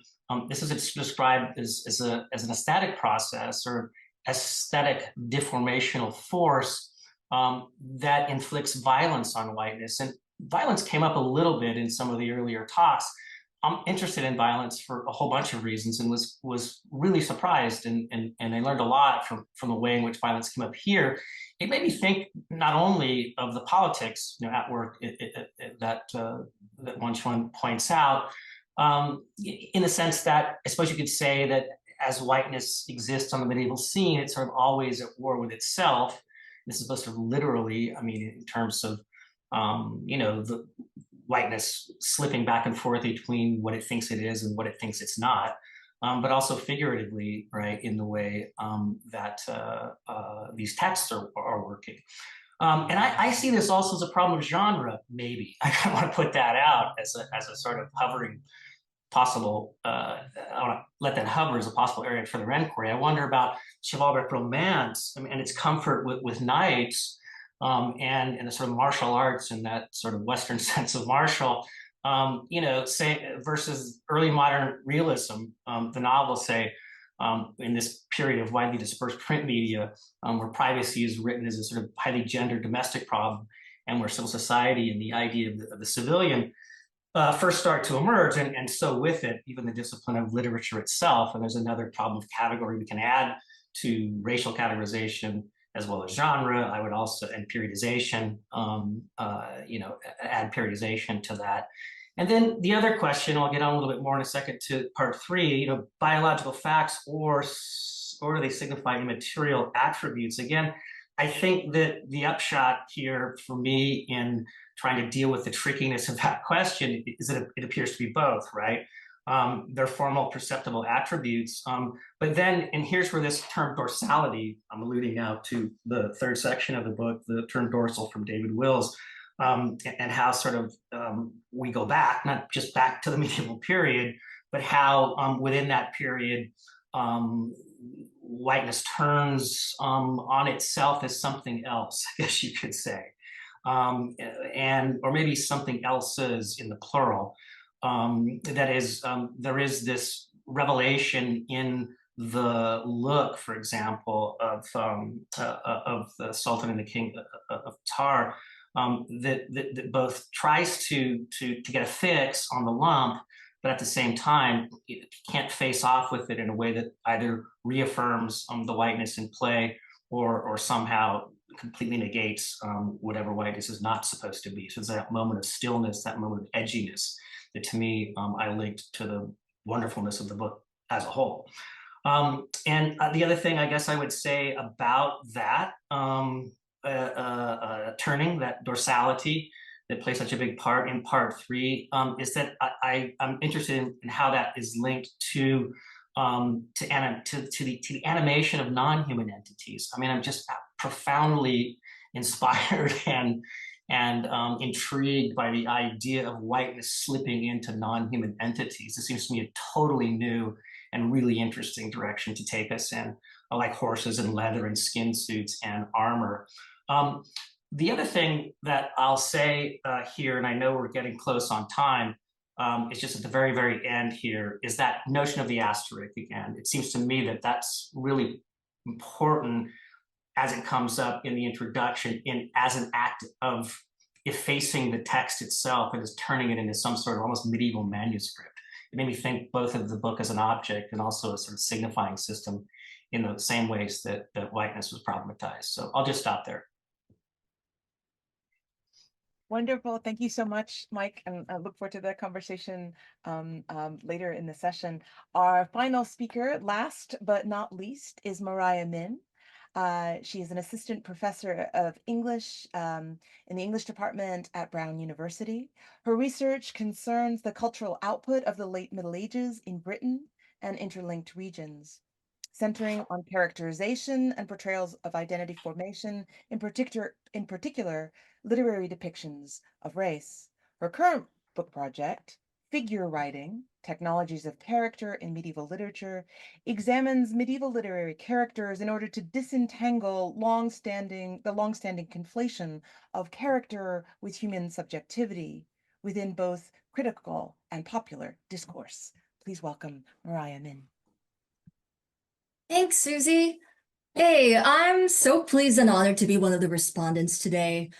This is described as an aesthetic process or aesthetic deformational force that inflicts violence on whiteness. And violence came up a little bit in some of the earlier talks. I'm interested in violence for a whole bunch of reasons and was really surprised and I learned a lot from the way in which violence came up here. It made me think not only of the politics at work that Wan-Chuan points out, in the sense that I suppose you could say that as whiteness exists on the medieval scene, it's sort of always at war with itself. This is both sort of literally, I mean, in terms of, the whiteness slipping back and forth between what it thinks it is and what it thinks it's not, but also figuratively, right, in the way that these texts are working. And I see this also as a problem of genre, maybe. I kind of want to put that out as a sort of hovering possible, I want to let that hover as a possible area for the inquiry. I wonder about chivalric romance and its comfort with knights, and the sort of martial arts in that sort of Western sense of martial, say versus early modern realism, the novels say, in this period of widely dispersed print media, where privacy is written as a sort of highly gendered domestic problem, and where civil society and the idea of the civilian first start to emerge, and so with it, even the discipline of literature itself. And there's another problem of category we can add to racial categorization as well as genre. I would also, and periodization, add periodization to that. And then the other question, I'll get on a little bit more in a second to part three, biological facts or do they signify immaterial attributes? Again, I think that the upshot here for me in trying to deal with the trickiness of that question is that it appears to be both, right? They're formal perceptible attributes. But then, and here's where this term dorsality, I'm alluding now to the third section of the book, the term dorsal from David Wills, and how sort of we go back, not just back to the medieval period, but how within that period, whiteness turns on itself as something else, I guess you could say, or maybe something else's in the plural. That is, there is this revelation in the look, for example, of the Sultan and the King of Tar, that both tries to get a fix on the lump, but at the same time, it can't face off with it in a way that either reaffirms the whiteness in play or somehow completely negates whatever whiteness is not supposed to be. So it's that moment of stillness, that moment of edginess that to me, I linked to the wonderfulness of the book as a whole. And the other thing I guess I would say about that turning, that dorsality that plays such a big part in part 3, is that I'm interested in how that is linked to the animation of non-human entities. I mean, I'm just profoundly inspired and intrigued by the idea of whiteness slipping into non-human entities. It seems to me a totally new and really interesting direction to take us in, like horses and leather and skin suits and armor. The other thing that I'll say here, and I know we're getting close on time, it's just at the very, very end here, is that notion of the asterisk again. It seems to me that that's really important as it comes up in the introduction as an act of effacing the text itself and just turning it into some sort of almost medieval manuscript. It made me think both of the book as an object and also a sort of signifying system in the same ways that whiteness was problematized. So I'll just stop there. Wonderful. Thank you so much, Mike. And I look forward to the conversation later in the session. Our final speaker, last but not least, is Mariah Min. She is an assistant professor of English in the English department at Brown University. Her research concerns the cultural output of the late Middle Ages in Britain and interlinked regions, centering on characterization and portrayals of identity formation, in particular literary depictions of race. Her current book project, Figure Writing, Technologies of Character in Medieval Literature, examines medieval literary characters in order to disentangle the long-standing conflation of character with human subjectivity within both critical and popular discourse. Please welcome Mariah Min. Thanks, Susie. Hey, I'm so pleased and honored to be one of the respondents today.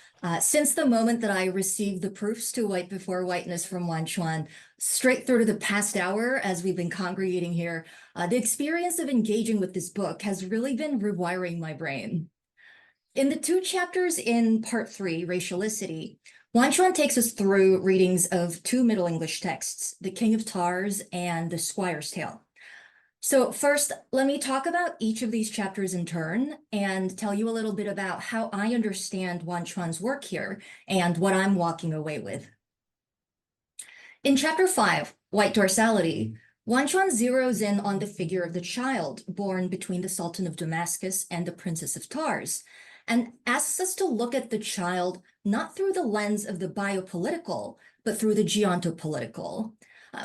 Since the moment that I received the proofs to White Before Whiteness from Wan-Chuan, straight through to the past hour as we've been congregating here, the experience of engaging with this book has really been rewiring my brain. In the 2 chapters in part 3, Racialicity, Wan-Chuan takes us through readings of 2 Middle English texts, The King of Tars and The Squire's Tale. So first, let me talk about each of these chapters in turn and tell you a little bit about how I understand Wan-Chuan's work here and what I'm walking away with. In chapter 5, White Dorsality, Wan-Chuan zeroes in on the figure of the child born between the Sultan of Damascus and the Princess of Tars, and asks us to look at the child not through the lens of the biopolitical, but through the geontopolitical.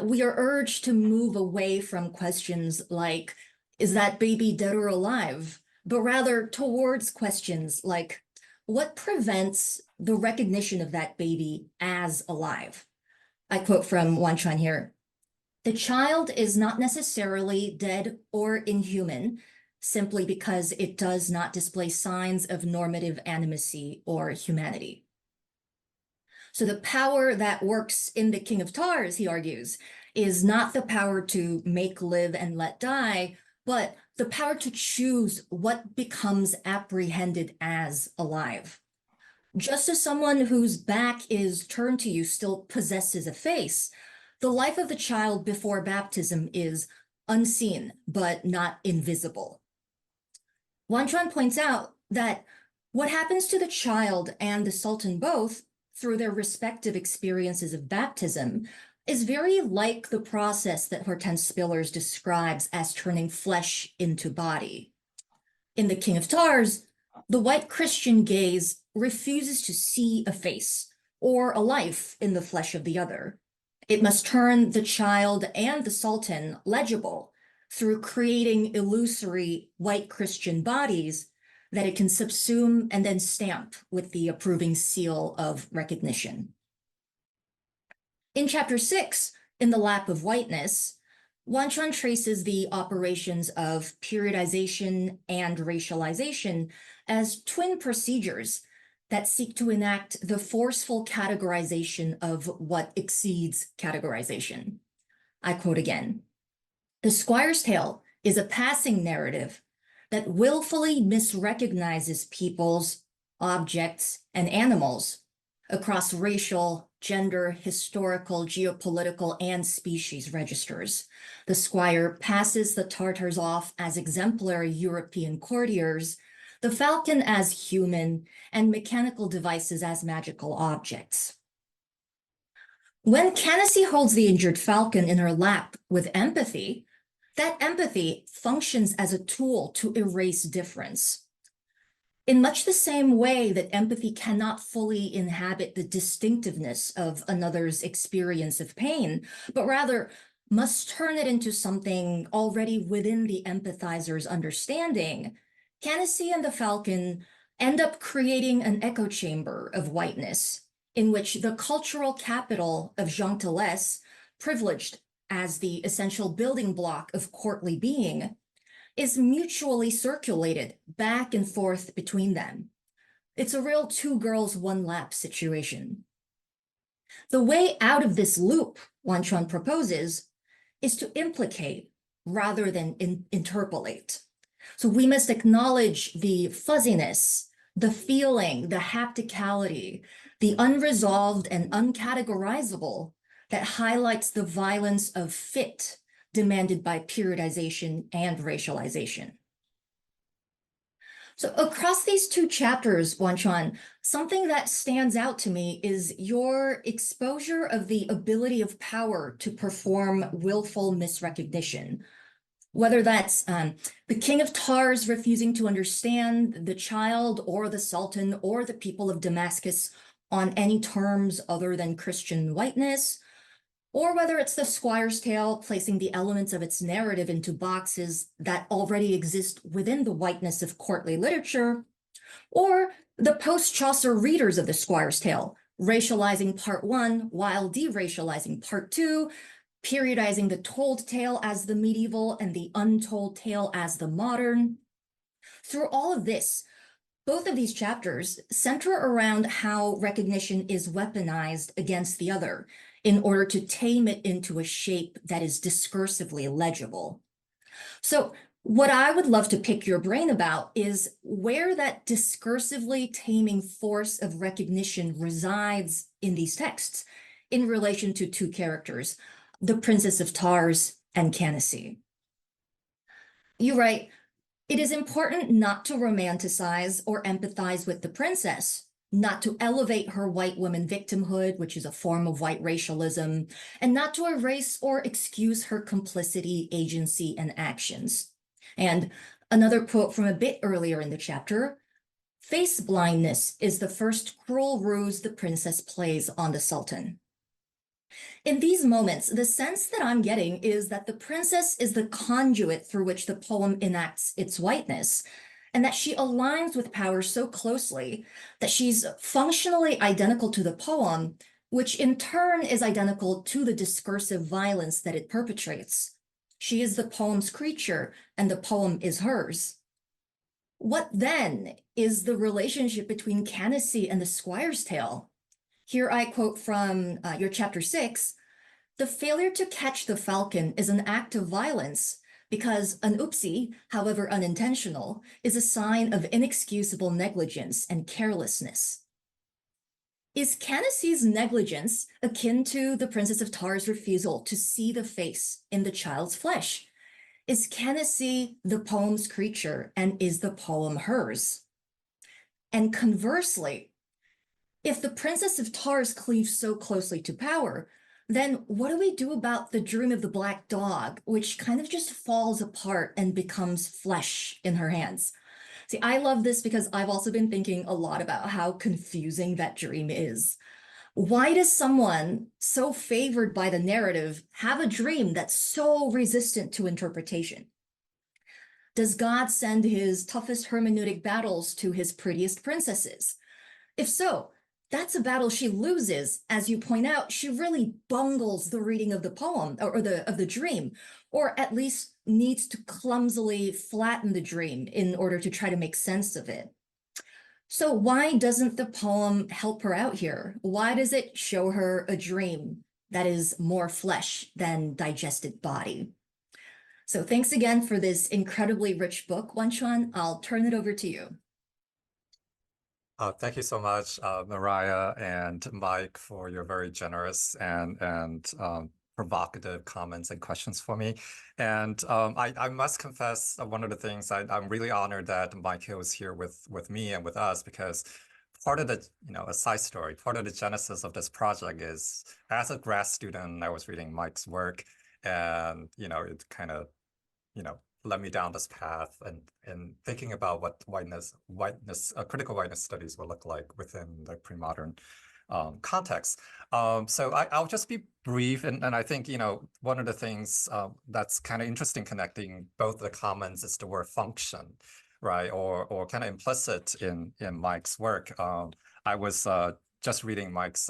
We are urged to move away from questions like, is that baby dead or alive? But rather towards questions like, what prevents the recognition of that baby as alive? I quote from Wan-Chuan here. The child is not necessarily dead or inhuman simply because it does not display signs of normative animacy or humanity. So the power that works in the King of Tars, he argues, is not the power to make live and let die, but the power to choose what becomes apprehended as alive. Just as someone whose back is turned to you still possesses a face, the life of the child before baptism is unseen, but not invisible. Wan-Chuan points out that what happens to the child and the Sultan both through their respective experiences of baptism is very like the process that Hortense Spillers describes as turning flesh into body. In The King of Tars, the white Christian gaze refuses to see a face or a life in the flesh of the other. It must turn the child and the sultan legible through creating illusory white Christian bodies that it can subsume and then stamp with the approving seal of recognition. In chapter 6, In the Lap of Whiteness, Wan-Chuan traces the operations of periodization and racialization as twin procedures that seek to enact the forceful categorization of what exceeds categorization. I quote again, "The Squire's Tale is a passing narrative that willfully misrecognizes peoples, objects, and animals across racial, gender, historical, geopolitical, and species registers. The Squire passes the Tartars off as exemplary European courtiers, the falcon as human, and mechanical devices as magical objects." When Candace holds the injured falcon in her lap with empathy, that empathy functions as a tool to erase difference. In much the same way that empathy cannot fully inhabit the distinctiveness of another's experience of pain, but rather must turn it into something already within the empathizer's understanding, Candace and the falcon end up creating an echo chamber of whiteness in which the cultural capital of gentillesse, privileged as the essential building block of courtly being, is mutually circulated back and forth between them. It's a real two girls, one lap situation. The way out of this loop, Wan-Chuan proposes, is to implicate rather than interpolate. So we must acknowledge the fuzziness, the feeling, the hapticality, the unresolved and uncategorizable that highlights the violence of fit demanded by periodization and racialization. So across these two chapters, Wan-Chuan, something that stands out to me is your exposure of the ability of power to perform willful misrecognition. Whether that's the King of Tars refusing to understand the child or the Sultan or the people of Damascus on any terms other than Christian whiteness, or whether it's the Squire's Tale placing the elements of its narrative into boxes that already exist within the whiteness of courtly literature, or the post-Chaucer readers of the Squire's Tale, racializing part 1 while deracializing part 2, periodizing the told tale as the medieval and the untold tale as the modern. Through all of this, both of these chapters center around how recognition is weaponized against the other in order to tame it into a shape that is discursively legible. So what I would love to pick your brain about is where that discursively taming force of recognition resides in these texts in relation to two characters, the Princess of Tars and Candace. You write, "It is important not to romanticize or empathize with the princess, not to elevate her white woman victimhood, which is a form of white racialism, and not to erase or excuse her complicity, agency, and actions." And another quote from a bit earlier in the chapter, "Face blindness is the first cruel ruse the princess plays on the Sultan." In these moments, the sense that I'm getting is that the princess is the conduit through which the poem enacts its whiteness, and that she aligns with power so closely that she's functionally identical to the poem, which in turn is identical to the discursive violence that it perpetrates. She is the poem's creature, and the poem is hers. What then is the relationship between Candace and the Squire's Tale? Here I quote from your chapter 6, "The failure to catch the falcon is an act of violence because an oopsie, however unintentional, is a sign of inexcusable negligence and carelessness." Is Candace's negligence akin to the Princess of Tars' refusal to see the face in the child's flesh? Is Candace the poem's creature, and is the poem hers? And conversely, If the Princess of Tars cleaves so closely to power, then what do we do about the dream of the black dog, which kind of just falls apart and becomes flesh in her hands? See, I love this because I've also been thinking a lot about how confusing that dream is. Why does someone so favored by the narrative have a dream that's so resistant to interpretation? Does God send his toughest hermeneutic battles to his prettiest princesses? If so, that's a battle she loses. As you point out, she really bungles the reading of the poem or of the dream, or at least needs to clumsily flatten the dream in order to try to make sense of it. So why doesn't the poem help her out here? Why does it show her a dream that is more flesh than digested body? So thanks again for this incredibly rich book, Wan-Chuan. I'll turn it over to you. Thank you so much, Mariah and Mike, for your very generous and provocative comments and questions for me. And I must confess, one of the things I'm really honored that Mike Hill is here with me and with us, because part of the, a side story, part of the genesis of this project is, as a grad student, I was reading Mike's work, and it kind of, led me down this path and thinking about what critical whiteness studies will look like within the premodern context. So I'll just be brief, and I think one of the things that's kind of interesting connecting both the comments is the word function, right, or kind of implicit in Mike's work. I was just reading Mike's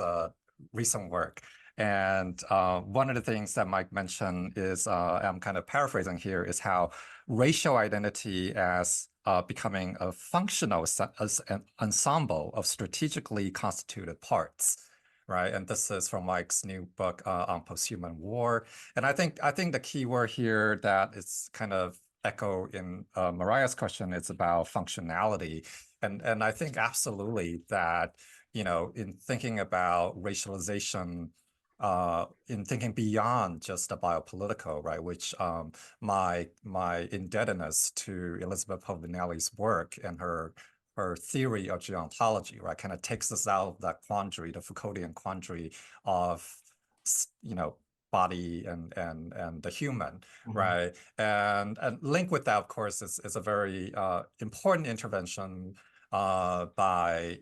recent work. And one of the things that Mike mentioned is, I'm kind of paraphrasing here, is how racial identity as becoming a functional as an ensemble of strategically constituted parts, right? And this is from Mike's new book on post-human war. And I think the key word here that is kind of echo in Mariah's question, it's about functionality. And I think absolutely that, in thinking about racialization, in thinking beyond just the biopolitical, right, which my indebtedness to Elizabeth Povinelli's work and her theory of geontology, right, kind of takes us out of that quandary, the Foucauldian quandary of, body and the human, right, and linked with that, of course, is a very important intervention by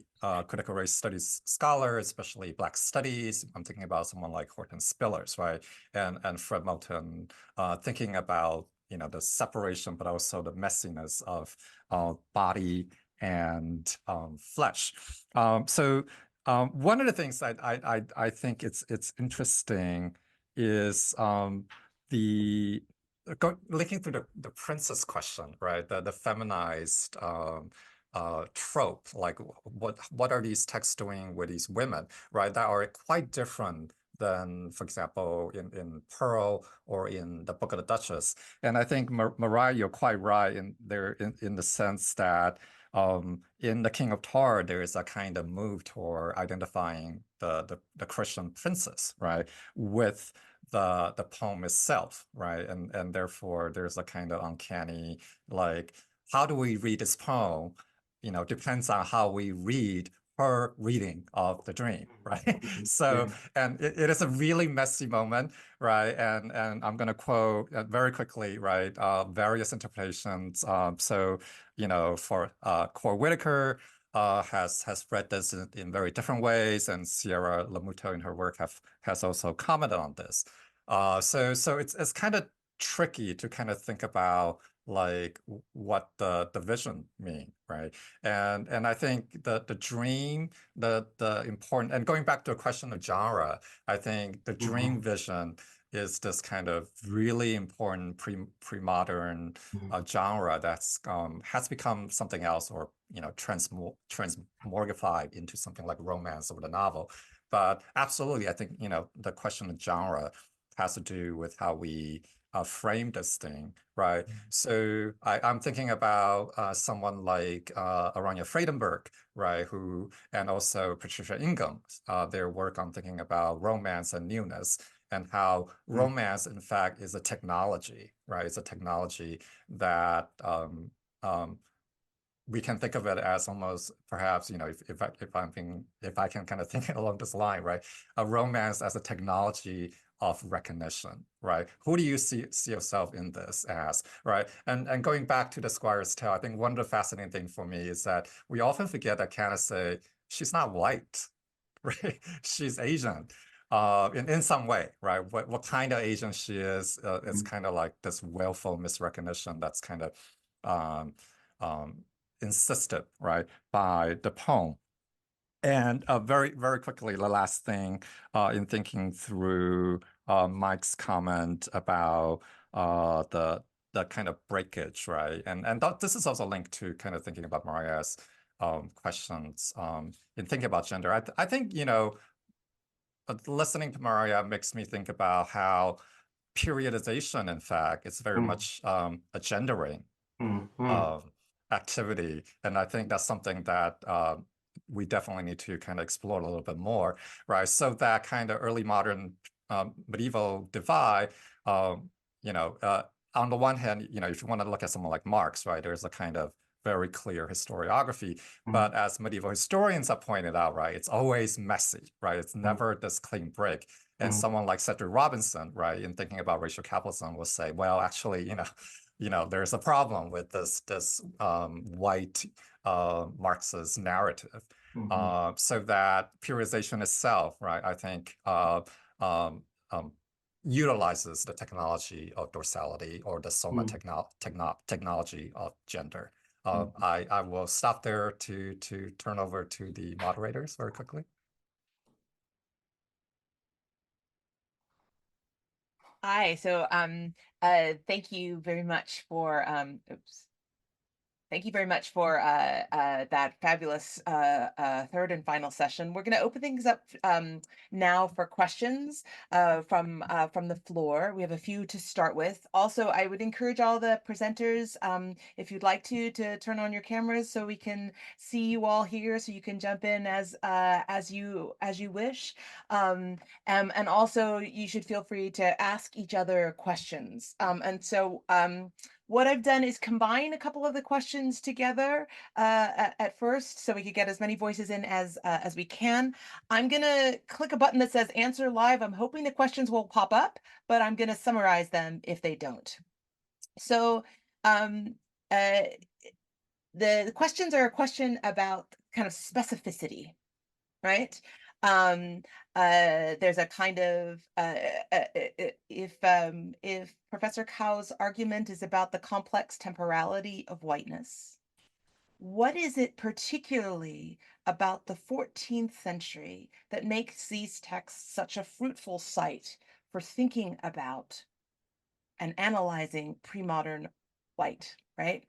critical race studies scholars, especially Black studies. I'm thinking about someone like Horton Spillers, right? And Fred Moulton, thinking about, the separation, but also the messiness of body and flesh. So one of the things I think it's interesting is linking through the princess question, right? The feminized trope, like what are these texts doing with these women, right, that are quite different than, for example, in Pearl or in the Book of the Duchess. And I think, Mariah, you're quite right in the sense that in The King of Tar, there is a kind of move toward identifying the Christian princess, right, with the poem itself, right, and therefore there's a kind of uncanny, like, how do we read this poem? Depends on how we read her reading of the dream, right? So, and it is a really messy moment, right? And I'm going to quote very quickly, right? Various interpretations. So, for Cor Whitaker has read this in very different ways, and Sierra Lamuto in her work has also commented on this. So it's kind of tricky to kind of think about, like, what the vision mean, right? And I think the dream, the important, and going back to a question of genre, I think the dream vision is this kind of really important pre-modern genre that's has become something else, or transmorgified into something like romance or the novel. But absolutely, I think the question of genre has to do with how we frame this thing, right? So I'm thinking about someone like Aranya Friedenberg, right, and also Patricia Ingham, their work on thinking about romance and newness, and how romance, in fact, is a technology, right? It's a technology that we can think of it as almost perhaps, if I can kind of think along this line, right? A romance as a technology of recognition, right? Who do you see yourself in this as, right? And going back to the Squire's Tale, I think one of the fascinating things for me is that we often forget that Candace, she's not white, right? She's Asian. In some way, right? What kind of Asian she is, it's kind of like this willful misrecognition that's kind of insisted, right, by the poem. And very, very quickly, the last thing in thinking through Mike's comment about the kind of breakage, right? And this is also linked to kind of thinking about Maria's questions in thinking about gender. I think, listening to Maria makes me think about how periodization, in fact, is very much a gendering activity. And I think that's something that we definitely need to kind of explore a little bit more, right? So that kind of early modern medieval divide, on the one hand, if you want to look at someone like Marx, right, there's a kind of very clear historiography. But as medieval historians have pointed out, right, it's always messy, right? It's never this clean break. And someone like Cedric Robinson, right, in thinking about racial capitalism, will say, well, actually, there's a problem with this white Marxist narrative. So that periodization itself, right, I think utilizes the technology of dorsality or the soma technology of gender. I will stop there to turn over to the moderators very quickly. Hi, so thank you very much for Thank you very much for that fabulous third and final session. We're going to open things up now for questions from the floor. We have a few to start with. Also, I would encourage all the presenters, if you'd like to turn on your cameras so we can see you all here, so you can jump in as you wish. And also, you should feel free to ask each other questions. What I've done is combine a couple of the questions together at first, so we could get as many voices in as we can. I'm gonna click a button that says answer live. I'm hoping the questions will pop up, but I'm gonna summarize them if they don't. So the questions are a question about kind of specificity, right? There's a kind of if Professor Cao's argument is about the complex temporality of whiteness, what is it particularly about the 14th century that makes these texts such a fruitful site for thinking about and analyzing premodern white, right?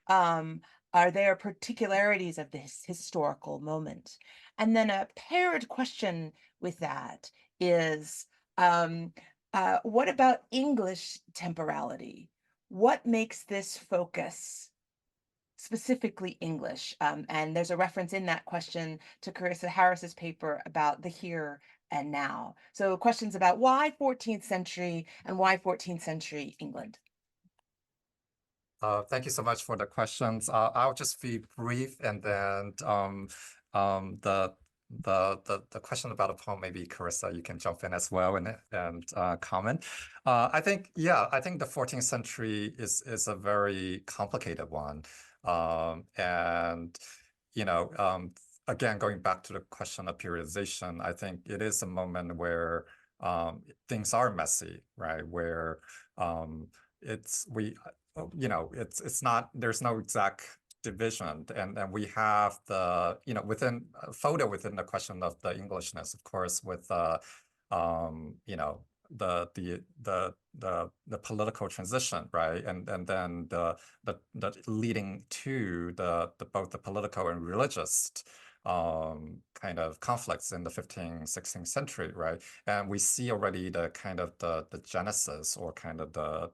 Are there particularities of this historical moment? And then a paired question with that is, what about English temporality? What makes this focus specifically English? And there's a reference in that question to Carissa Harris's paper about the here and now. So questions about why 14th century and why 14th century England? Thank you so much for the questions. I'll just be brief, and then the question about a poem, maybe Carissa, you can jump in as well and comment. I think the 14th century is a very complicated one, and again, going back to the question of periodization, I think it is a moment where things are messy, right? Where it's not, there's no exact division, and we have the within photo within the question of the Englishness, of course, with the political transition, right, and then the leading to both the political and religious kind of conflicts in the 15th, 16th century, right? And we see already the kind of the genesis, or kind of the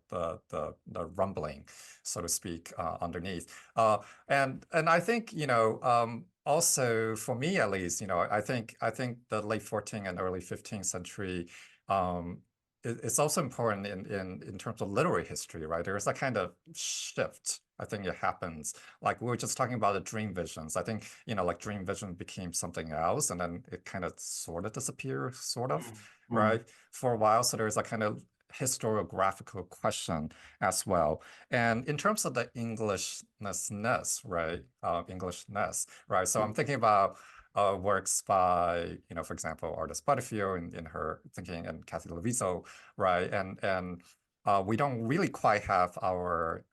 rumbling, so to speak, underneath. And I think also for me at least, I think the late 14th and early 15th century it's also important in terms of literary history, right? There's a kind of shift, I think it happens. Like we were just talking about the dream visions. I think, like dream vision became something else and then it kind of sort of disappeared, sort of, right? For a while. So there's a kind of historiographical question as well. And in terms of the Englishness, right? Englishness, right? So I'm thinking about works by, for example, artist Butterfield in her thinking and Kathy Leviso, right? And we don't really quite have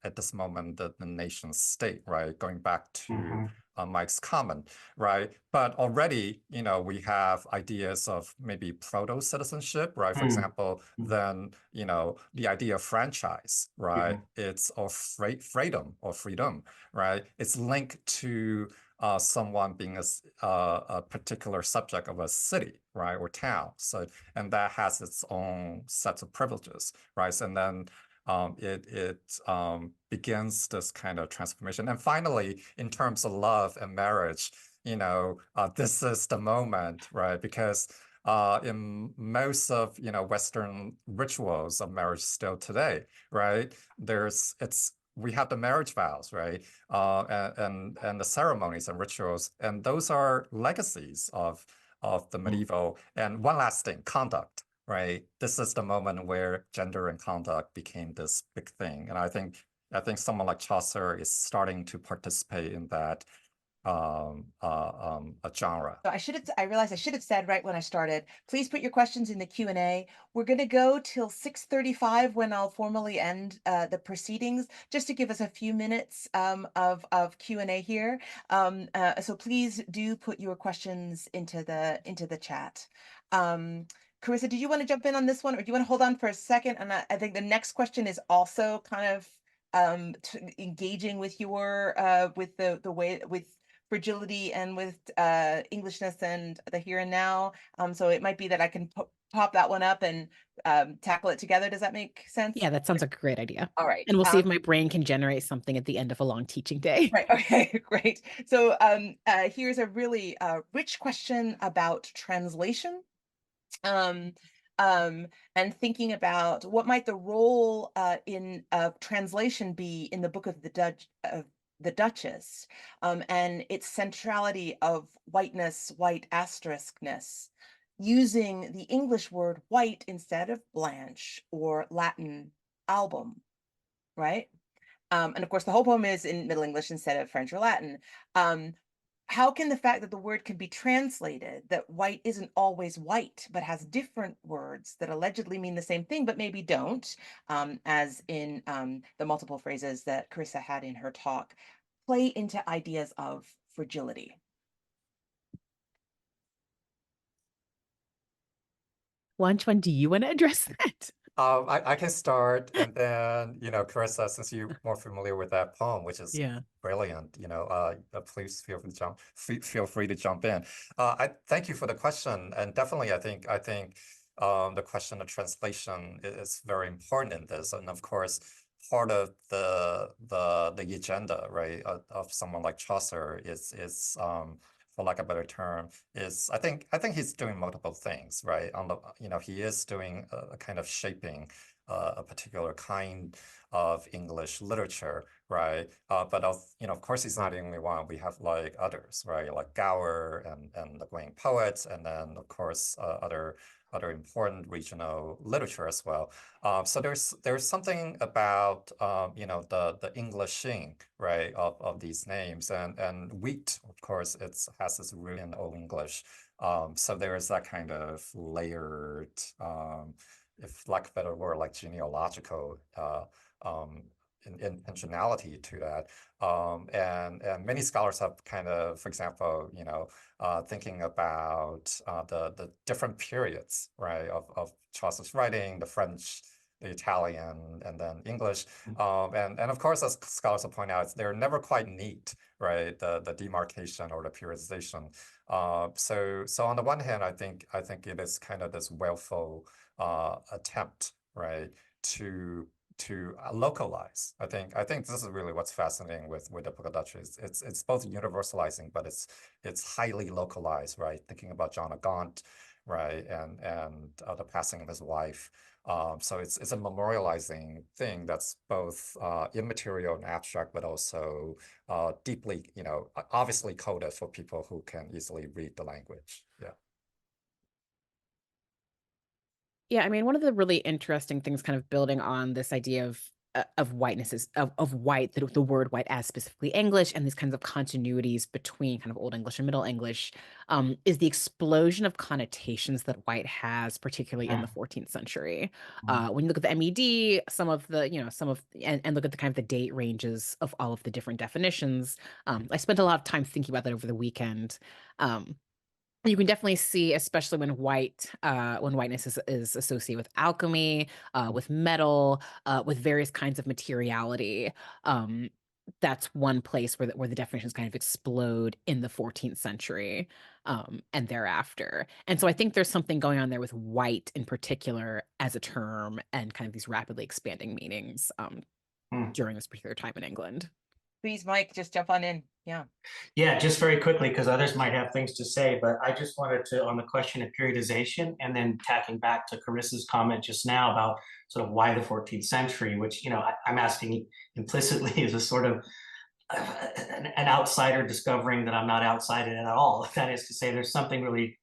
at this moment, the nation state, right? Going back to Mike's comment, right? But already, we have ideas of maybe proto-citizenship, right? For example, then, the idea of franchise, right? It's of freedom, right? It's linked to someone being a particular subject of a city, right, or town. So, and that has its own sets of privileges, right? And then it begins this kind of transformation. And finally, in terms of love and marriage, this is the moment, right? Because in most of Western rituals of marriage still today, right? We have the marriage vows, right? And the ceremonies and rituals, and those are legacies of the medieval. And one last thing, conduct, right? This is the moment where gender and conduct became this big thing. And I think someone like Chaucer is starting to participate in that a genre. So I realized I should have said right when I started, please put your questions in the Q&A. We're going to go till 6:35 when I'll formally end the proceedings, just to give us a few minutes of Q&A here. So please do put your questions into the chat. Carissa, did you want to jump in on this one, or do you want to hold on for a second? And I think the next question is also kind of engaging with your with the way with fragility and with Englishness and the here and now. So it might be that I can pop that one up and tackle it together. Does that make sense? Yeah, that sounds like a great idea. All right. And we'll see if my brain can generate something at the end of a long teaching day. Right. Okay, great. So here's a really rich question about translation. And thinking about what might the role in translation be in the book of the Duchess, and its centrality of whiteness, white asteriskness, using the English word white instead of blanche or Latin album, right? And of course, the whole poem is in Middle English instead of French or Latin. How can the fact that the word can be translated, that white isn't always white, but has different words that allegedly mean the same thing, but maybe don't, as in the multiple phrases that Carissa had in her talk, play into ideas of fragility? Wan-Chuan, do you want to address that? I can start, and then, Carissa, since you're more familiar with that poem, which is brilliant, please feel free to jump in. I thank you for the question, and definitely, I think the question of translation is very important in this, and of course, part of the agenda, right, of someone like Chaucer is for lack of a better term, is I think he's doing multiple things, right? He is doing a kind of shaping a particular kind of English literature, right? But of course, he's not the only one. We have like others, right? Like Gower and the Wayne poets, and then of course other important regional literature as well. So there's something about the Englishing, right, of these names, and wheat, of course, has its root in Old English. So there is that kind of layered, if lack of a better word, like genealogical intentionality to that. And many scholars have kind of, for example, thinking about the different periods, right, of Chaucer's writing, the French, the Italian, and then English. And of course, as scholars have pointed out, they're never quite neat, right, the demarcation or the periodization. So on the one hand, I think it is kind of this willful attempt, right, to localize. I think this is really what's fascinating with the Book of Duchess. It's both universalizing, but it's highly localized, right? Thinking about John of Gaunt, right, and the passing of his wife, So it's a memorializing thing that's both immaterial and abstract, but also deeply, obviously coded for people who can easily read the language. Yeah. Yeah, I mean, one of the really interesting things kind of building on this idea of whiteness is of white, the word white as specifically English, and these kinds of continuities between kind of Old English and Middle English, is the explosion of connotations that white has, particularly in the 14th century. When you look at the MED, some of the, and look at the kind of the date ranges of all of the different definitions. I spent a lot of time thinking about that over the weekend. You can definitely see, especially when whiteness is associated with alchemy, with metal, with various kinds of materiality. That's one place where the definitions kind of explode in the 14th century and thereafter. And so I think there's something going on there with white in particular as a term and kind of these rapidly expanding meanings during this particular time in England. Please, Mike, just jump on in. Yeah. Yeah, just very quickly, because others might have things to say, but I just wanted to, on the question of periodization, and then tacking back to Carissa's comment just now about sort of why the 14th century, which, I'm asking implicitly as a sort of an outsider discovering that I'm not outside in it at all. That is to say, there's something really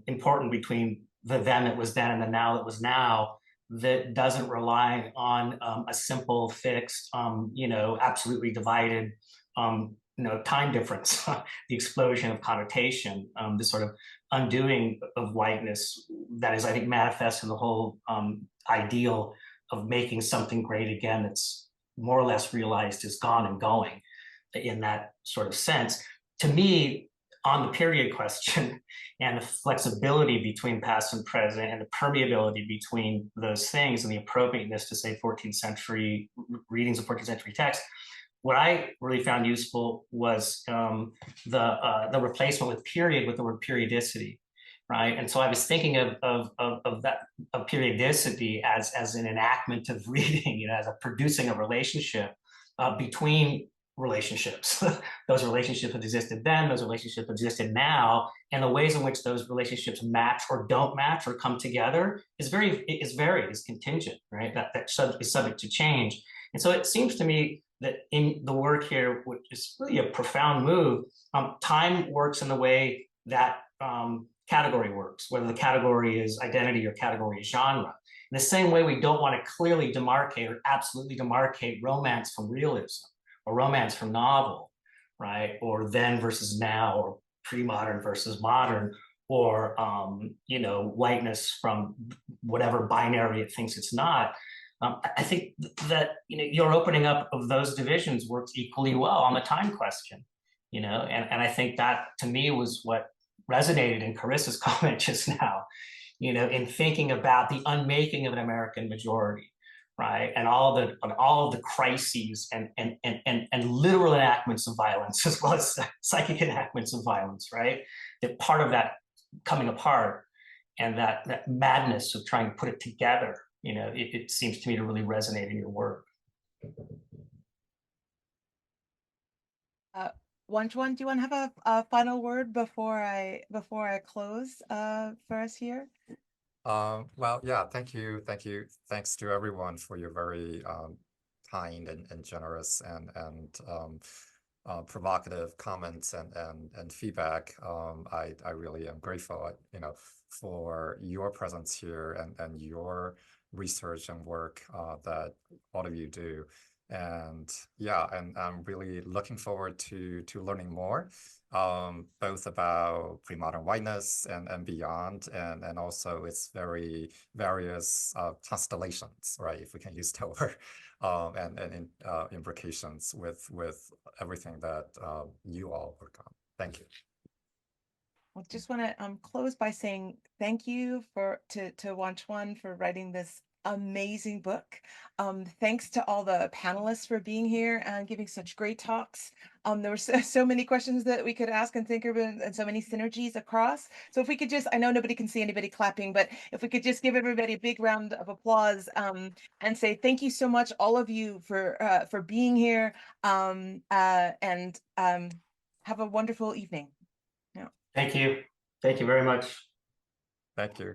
important between the then that was then and the now that was now, that doesn't rely on a simple, fixed, absolutely divided, time difference, the explosion of connotation, this sort of undoing of whiteness that is, I think, manifest in the whole ideal of making something great again that's more or less realized is gone and going in that sort of sense. To me, on the period question and the flexibility between past and present and the permeability between those things and the appropriateness to say 14th century readings of 14th century text, what I really found useful was the replacement with period with the word periodicity, right? And so I was thinking of that of periodicity as an enactment of reading, as a producing a relationship between relationships. Those relationships that existed then, those relationships existed now, and the ways in which those relationships match or don't match or come together is varied, is contingent, right? That is subject to change. And so it seems to me that in the work here, which is really a profound move, time works in the way that category works, whether the category is identity or category is genre. In the same way, we don't want to clearly demarcate or absolutely demarcate romance from realism, or romance from novel, right? Or then versus now, or pre-modern versus modern, or whiteness from whatever binary it thinks it's not. I think that your opening up of those divisions works equally well on the time question, and I think that to me was what resonated in Carissa's comment just now, in thinking about the unmaking of an American majority, right, and all of the crises and literal enactments of violence as well as psychic enactments of violence, right? That part of that coming apart and that madness of trying to put it together, it seems to me to really resonate in your work. Wan-Chuan, do you want to have a final word before I close for us here? Well, yeah, thank you. Thanks to everyone for your very kind and generous and provocative comments and feedback. I really am grateful, for your presence here and your research and work that all of you do. And yeah, and I'm really looking forward to learning more, both about pre-modern whiteness and beyond, and also its very various constellations, right, if we can use that word, and implications with everything that you all work on. Thank you. I just want to close by saying thank you to Wan-Chuan for writing this amazing book. Thanks to all the panelists for being here and giving such great talks. There were so many questions that we could ask and think of, and so many synergies across. So if we could just, I know nobody can see anybody clapping, but if we could just give everybody a big round of applause and say thank you so much, all of you, for being here, and have a wonderful evening. Thank you. Thank you very much. Thank you.